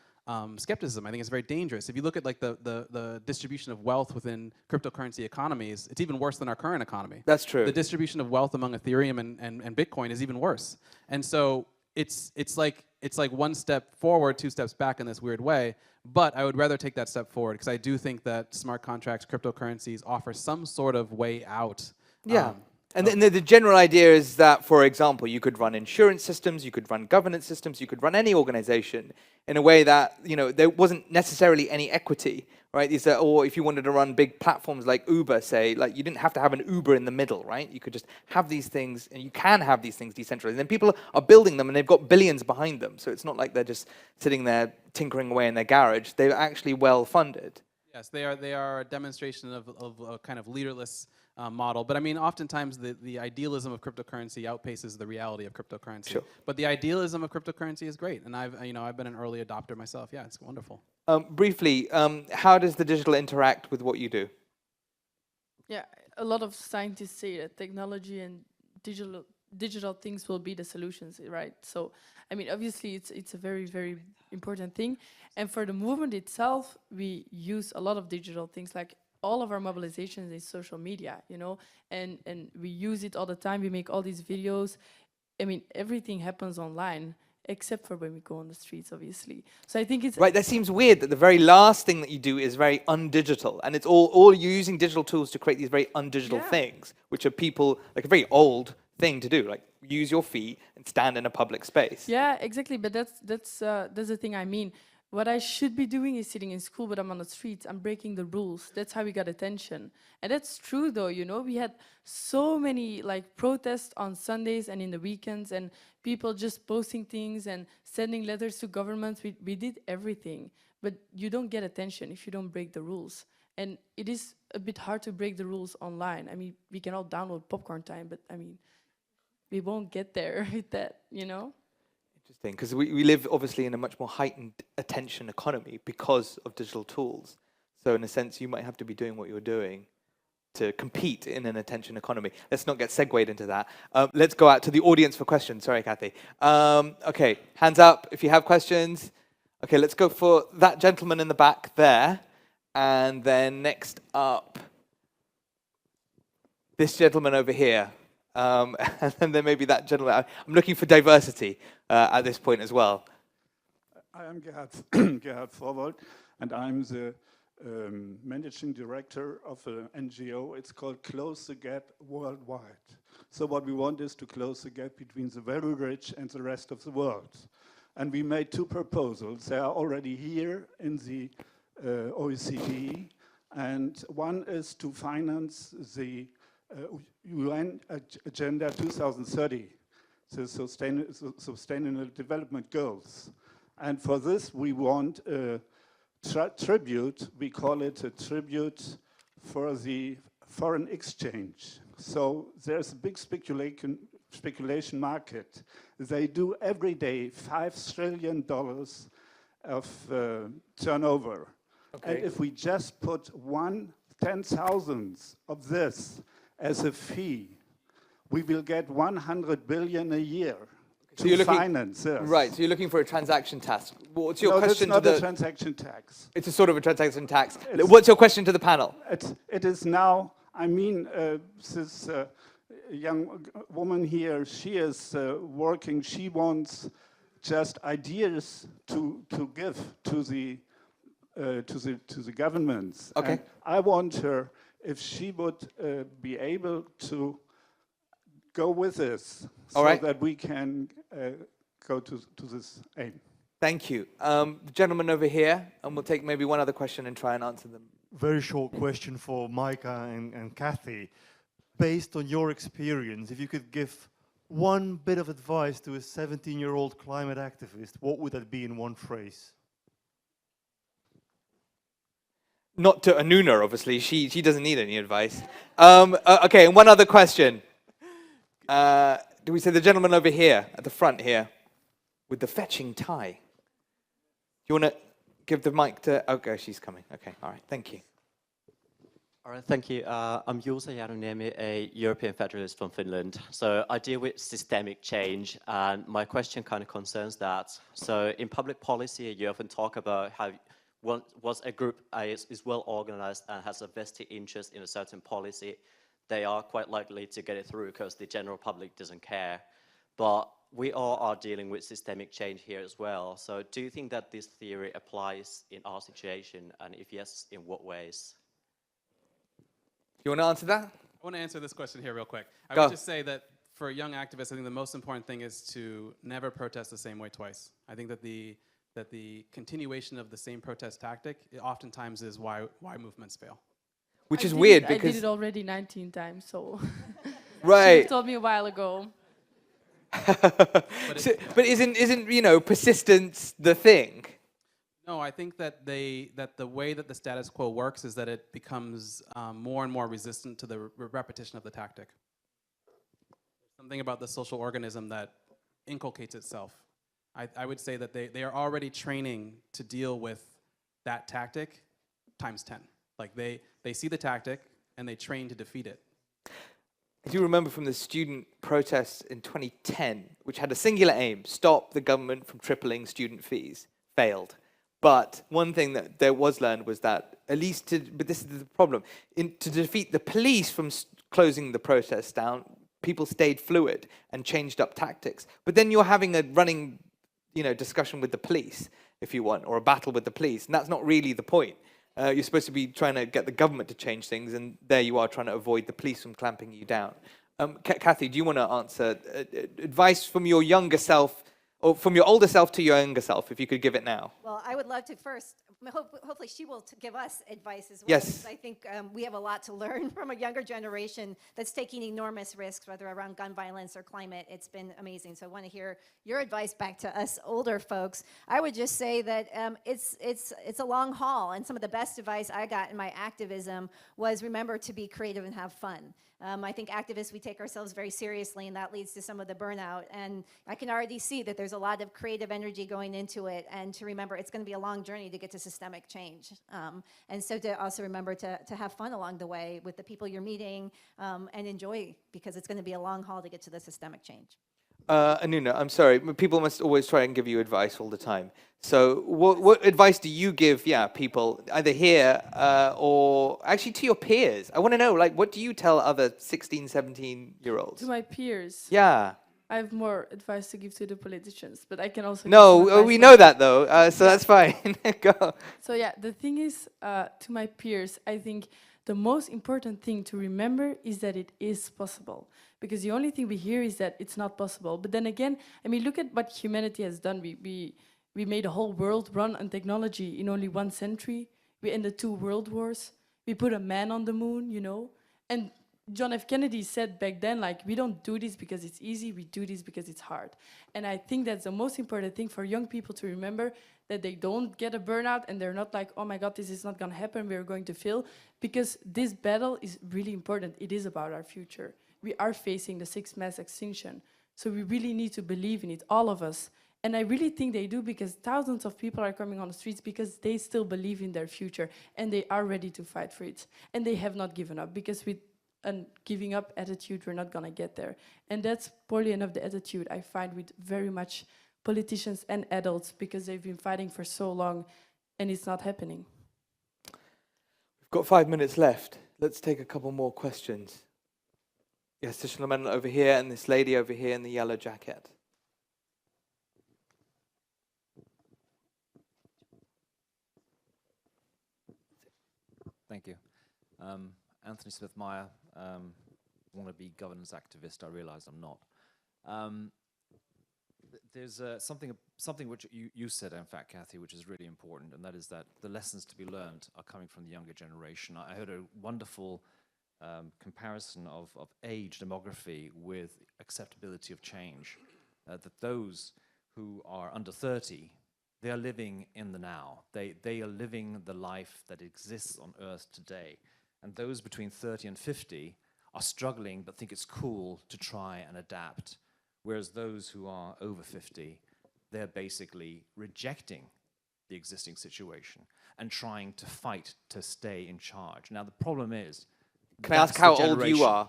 skepticism. I think it's very dangerous. If you look at like the distribution of wealth within cryptocurrency economies, it's even worse than our current economy. That's true. The distribution of wealth among Ethereum and Bitcoin is even worse. And so it's like one step forward, two steps back in this weird way. But I would rather take that step forward, because I do think that smart contracts, cryptocurrencies offer some sort of way out. Yeah. And then the general idea is that, for example, you could run insurance systems, you could run governance systems, you could run any organization in a way that, there wasn't necessarily any equity, right? Or if you wanted to run big platforms like Uber, say, like you didn't have to have an Uber in the middle, right? You could just have these things, and you can have these things decentralized. And then people are building them, and they've got billions behind them. So it's not like they're just sitting there tinkering away in their garage. They're actually well funded. Yes, they are a demonstration of a kind of leaderless model. But I mean, oftentimes the idealism of cryptocurrency outpaces the reality of cryptocurrency. Sure. But the idealism of cryptocurrency is great, and I've been an early adopter myself. Yeah, it's wonderful. Briefly, how does the digital interact with what you do? Yeah, a lot of scientists say that technology and digital things will be the solutions, right? So, I mean, obviously, it's a very, very important thing. And for the movement itself, we use a lot of digital things, like all of our mobilizations is social media, and we use it all the time. We make all these videos. I mean, everything happens online, except for when we go on the streets, obviously. So I think it's... Right, that seems weird that the very last thing that you do is very undigital, and it's all you're using digital tools to create these very undigital things, which are people, like a very old thing to do, like use your feet and stand in a public space. Yeah, exactly, but that's the thing I mean. What I should be doing is sitting in school, but I'm on the streets. I'm breaking the rules. That's how we got attention. And that's true, though, We had so many, protests on Sundays and in the weekends, and people just posting things and sending letters to governments. We did everything. But you don't get attention if you don't break the rules. And it is a bit hard to break the rules online. I mean, we can all download Popcorn Time, but, I mean, we won't get there with that, Interesting, because we live obviously in a much more heightened attention economy because of digital tools. So in a sense, you might have to be doing what you're doing to compete in an attention economy. Let's not get segued into that. Let's go out to the audience for questions. Sorry, Kathy. Okay, hands up if you have questions. Okay, let's go for that gentleman in the back there. And then next up, this gentleman over here. And then maybe that gentleman. I'm looking for diversity at this point as well. I am Gerhard Vorwald, and I'm the managing director of an NGO. It's called Close the Gap Worldwide. So what we want is to close the gap between the very rich and the rest of the world. And we made two proposals. They are already here in the OECD. And one is to finance the UN Agenda 2030, the Sustainable Development Goals. And for this, we want a tribute. We call it a tribute for the foreign exchange. So there's a big speculation market. They do every day $5 trillion of turnover. Okay. And if we just put 1/10,000th of this as a fee, we will get 100 billion a year to finance this. Right, so you're looking for a transaction tax. What's your No, question that's to not the... a transaction tax. It's a sort of a transaction tax. What's your question to the panel? It is now, I mean, this young woman here, she is working, she wants just ideas to give to the governments. Okay. And I want her, if she would be able to go with this, so that we can go to this aim. Thank you. The gentleman over here, and we'll take maybe one other question and try and answer them. Very short question for Micah and Kathy. Based on your experience, if you could give one bit of advice to a 17-year-old climate activist, what would that be in one phrase? Not to Anuna, obviously. She doesn't need any advice. Okay, and one other question. Do we say the gentleman over here, at the front here, with the fetching tie? You want to give the mic to... Okay, she's coming. Okay, all right, thank you. All right, thank you. I'm Juuso Järviniemi, a European federalist from Finland. So I deal with systemic change, and my question kind of concerns that. So in public policy, you often talk about how once a group is well organized and has a vested interest in a certain policy, they are quite likely to get it through because the general public doesn't care. But we all are dealing with systemic change here as well. So do you think that this theory applies in our situation? And if yes, in what ways? You want to answer that? want to answer this question here real quick. I Go. would just say that for young activists, I think the most important thing is to never protest the same way twice. I think that the continuation of the same protest tactic oftentimes is why movements fail. Which is I weird did because it already 19 times, so right. you told me a while ago. But isn't persistence the thing? No, I think that the way that the status quo works is that it becomes more and more resistant to the repetition of the tactic. Something about the social organism that inculcates itself. I would say that they are already training to deal with that tactic times 10. Like they see the tactic and they train to defeat it. I do remember from the student protests in 2010, which had a singular aim, stop the government from tripling student fees, failed. But one thing that there was learned was that, but this is the problem, to defeat the police from closing the protests down, people stayed fluid and changed up tactics. But then you're having a running, discussion with the police, if you want, or a battle with the police, and that's not really the point. You're supposed to be trying to get the government to change things, and there you are trying to avoid the police from clamping you down. Kathy, do you want to answer advice from your younger self, or from your older self to your younger self, if you could give it now? Well, I would love to first, hopefully she will give us advice as well. Yes. Because I think we have a lot to learn from a younger generation that's taking enormous risks, whether around gun violence or climate. It's been amazing. So I want to hear your advice back to us older folks. I would just say that it's a long haul, and some of the best advice I got in my activism was remember to be creative and have fun. I think activists, we take ourselves very seriously, and that leads to some of the burnout. And I can already see that there's a lot of creative energy going into it, and to remember it's going to be a long journey to get to systemic change. And so to also remember to have fun along the way with the people you're meeting, and enjoy, because it's going to be a long haul to get to the systemic change. Anuna, I'm sorry, people must always try and give you advice all the time. So what advice do you give, people, either here or actually to your peers? I want to know, what do you tell other 16, 17-year-olds? To my peers. Yeah. I have more advice to give to the politicians, but I can also No, we know that, though, so that's fine. Go. So yeah, the thing is, to my peers, I think the most important thing to remember is that it is possible. Because the only thing we hear is that it's not possible. But then again, look at what humanity has done. We made a whole world run on technology in only 1 century. We ended 2 world wars. We put a man on the moon, And John F. Kennedy said back then, we don't do this because it's easy, we do this because it's hard. And I think that's the most important thing for young people to remember, that they don't get a burnout and they're not like, oh my God, this is not gonna happen, we're going to fail. Because this battle is really important. It is about our future. We are facing the 6th mass extinction. So we really need to believe in it, all of us. And I really think they do, because thousands of people are coming on the streets because they still believe in their future and they are ready to fight for it. And they have not given up, because with a giving up attitude, we're not gonna get there. And that's poorly enough the attitude I find with very much politicians and adults, because they've been fighting for so long and it's not happening. We've got 5 minutes left. Let's take a couple more questions. Yes, this gentleman over here and this lady over here in the yellow jacket. Thank you. Anthony Smith-Meyer, wannabe governance activist. I realize I'm not. There's something which you said, in fact, Kathy, which is really important, and that is that the lessons to be learned are coming from the younger generation. I heard a wonderful comparison of age demography with acceptability of change, that those who are under 30, they are living in the now. They are living the life that exists on Earth today. And those between 30 and 50 are struggling but think it's cool to try and adapt. Whereas those who are over 50, they're basically rejecting the existing situation and trying to fight to stay in charge. Now, the problem is... Can I ask how old you are?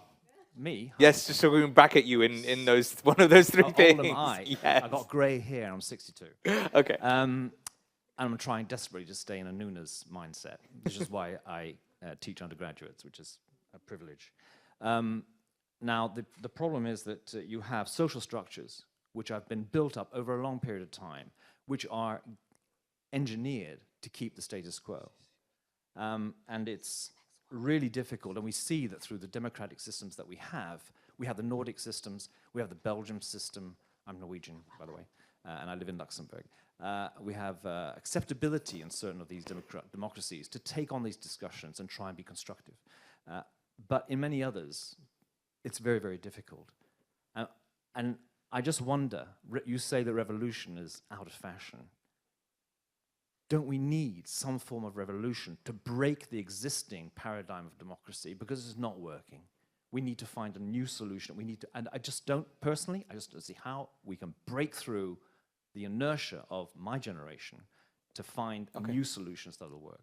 Me? Yes, just so we can bracket you in those one of those 3 things. How old am I? Yes. I've got grey hair, I'm 62. Okay. And I'm trying desperately to stay in a Nuna's mindset, which is why I teach undergraduates, which is a privilege. Now, the problem is that you have social structures which have been built up over a long period of time, which are engineered to keep the status quo. And it's really difficult. And we see that through the democratic systems that we have the Nordic systems, we have the Belgium system. I'm Norwegian, by the way, and I live in Luxembourg. We have acceptability in certain of these democracies to take on these discussions and try and be constructive. But in many others, it's very, very difficult. And I just wonder, you say that revolution is out of fashion. Don't we need some form of revolution to break the existing paradigm of democracy because it's not working? We need to find a new solution. And I just don't see how we can break through the inertia of my generation to find new solutions that will work.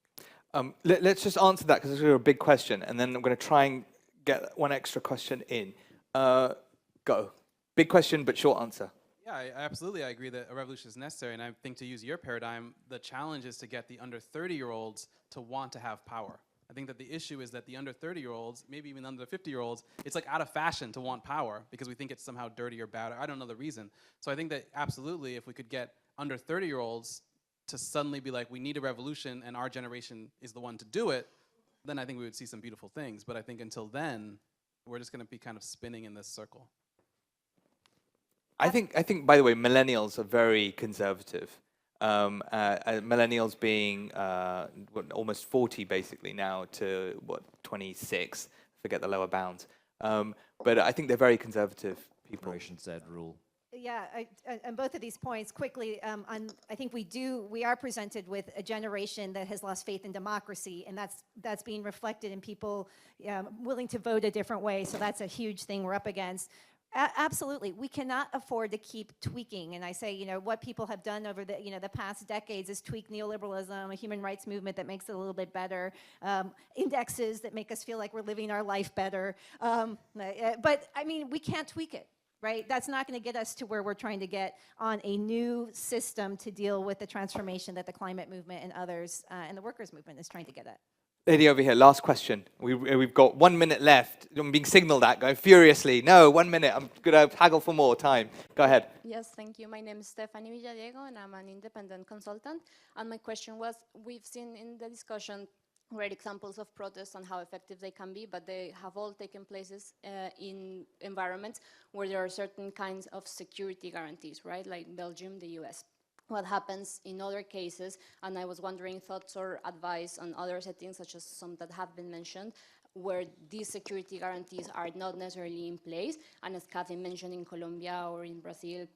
Let's just answer that because it's a big question, and then I'm going to try and get one extra question in. Go. Big question, but short answer. Yeah, I agree that a revolution is necessary, and I think to use your paradigm, the challenge is to get the under 30-year-olds to want to have power. I think that the issue is that the under 30-year-olds, maybe even under 50-year-olds, it's like out of fashion to want power because we think it's somehow dirty or bad. I don't know the reason. So I think that absolutely if we could get under 30-year-olds to suddenly be like, we need a revolution and our generation is the one to do it, then I think we would see some beautiful things. But I think until then, we're just going to be kind of spinning in this circle. I think, by the way, millennials are very conservative. Millennials being almost 40 basically now to 26, forget the lower bounds. But I think they're very conservative people. Generation Z rule. Yeah, on both of these points, quickly, I think we are presented with a generation that has lost faith in democracy, and that's being reflected in people willing to vote a different way, so that's a huge thing we're up against. Absolutely, we cannot afford to keep tweaking, and I say, what people have done over the past decades is tweak neoliberalism, a human rights movement that makes it a little bit better, indexes that make us feel like we're living our life better, but I mean, we can't tweak it. Right? That's not going to get us to where we're trying to get on a new system to deal with the transformation that the climate movement and others and the workers' movement is trying to get at. Lady over here, last question. We've got 1 minute left. I'm being signaled at, going furiously. No, 1 minute. I'm going to haggle for more time. Go ahead. Yes, thank you. My name is Stephanie Villadiego, and I'm an independent consultant. And my question was, we've seen in the discussion great examples of protests and how effective they can be, but they have all taken places in environments where there are certain kinds of security guarantees, right? Like Belgium, the US. What happens in other cases, and I was wondering thoughts or advice on other settings, such as some that have been mentioned, where these security guarantees are not necessarily in place, and as Kathy mentioned, in Colombia or in Brazil,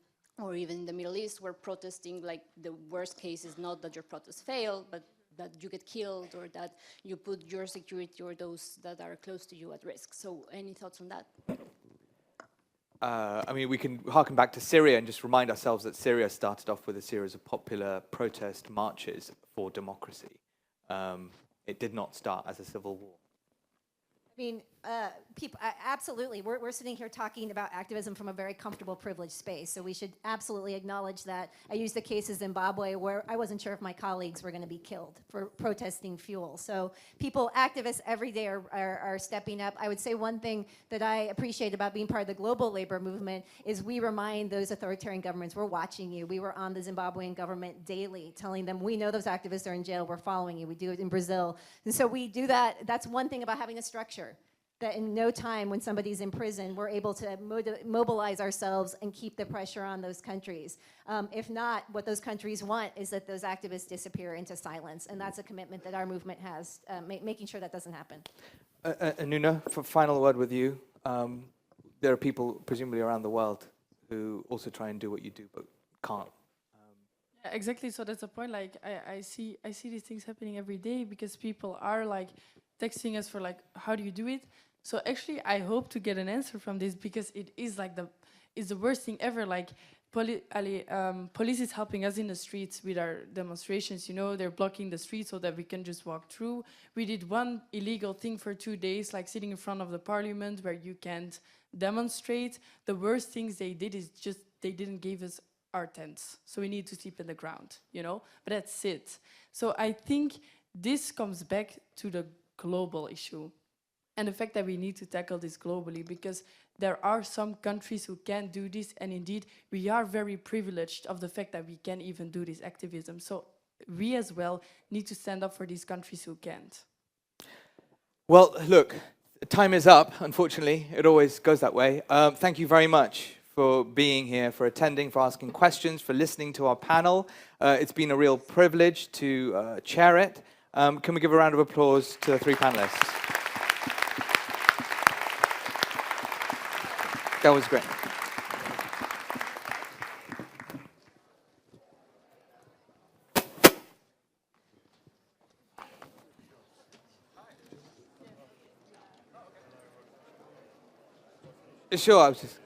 or even in the Middle East, where protesting, like the worst case is not that your protests fail, but that you get killed or that you put your security or those that are close to you at risk. So any thoughts on that? I mean, we can harken back to Syria and just remind ourselves that Syria started off with a series of popular protest marches for democracy. It did not start as a civil war. I mean, people, absolutely. We're sitting here talking about activism from a very comfortable, privileged space, so we should absolutely acknowledge that. I used the case of Zimbabwe where I wasn't sure if my colleagues were going to be killed for protesting fuel. So people, activists every day are stepping up. I would say one thing that I appreciate about being part of the global labor movement is we remind those authoritarian governments, we're watching you. We were on the Zimbabwean government daily telling them, we know those activists are in jail, we're following you. We do it in Brazil. And so we do that. That's one thing about having a structure. That in no time when somebody's in prison, we're able to mobilize ourselves and keep the pressure on those countries. If not, what those countries want is that those activists disappear into silence, and that's a commitment that our movement has, making sure that doesn't happen. Anuna, for final word with you. There are people, presumably around the world, who also try and do what you do, but can't. Yeah, exactly, so that's the point. Like, I see these things happening every day because people are like texting us for like, how do you do it? So actually, I hope to get an answer from this because it is like it's the worst thing ever. Like, police is helping us in the streets with our demonstrations. They're blocking the streets so that we can just walk through. We did one illegal thing for 2 days, like sitting in front of the parliament where you can't demonstrate. The worst things they did is just they didn't give us our tents, so we need to sleep in the ground. But that's it. So I think this comes back to the global issue. And the fact that we need to tackle this globally because there are some countries who can't do this, and indeed we are very privileged of the fact that we can even do this activism. So we as well need to stand up for these countries who can't. Well, look, time is up, unfortunately. It always goes that way. Thank you very much for being here, for attending, for asking questions, for listening to our panel. It's been a real privilege to chair it. Can we give a round of applause to the three panelists? That was great. Sure, I was just...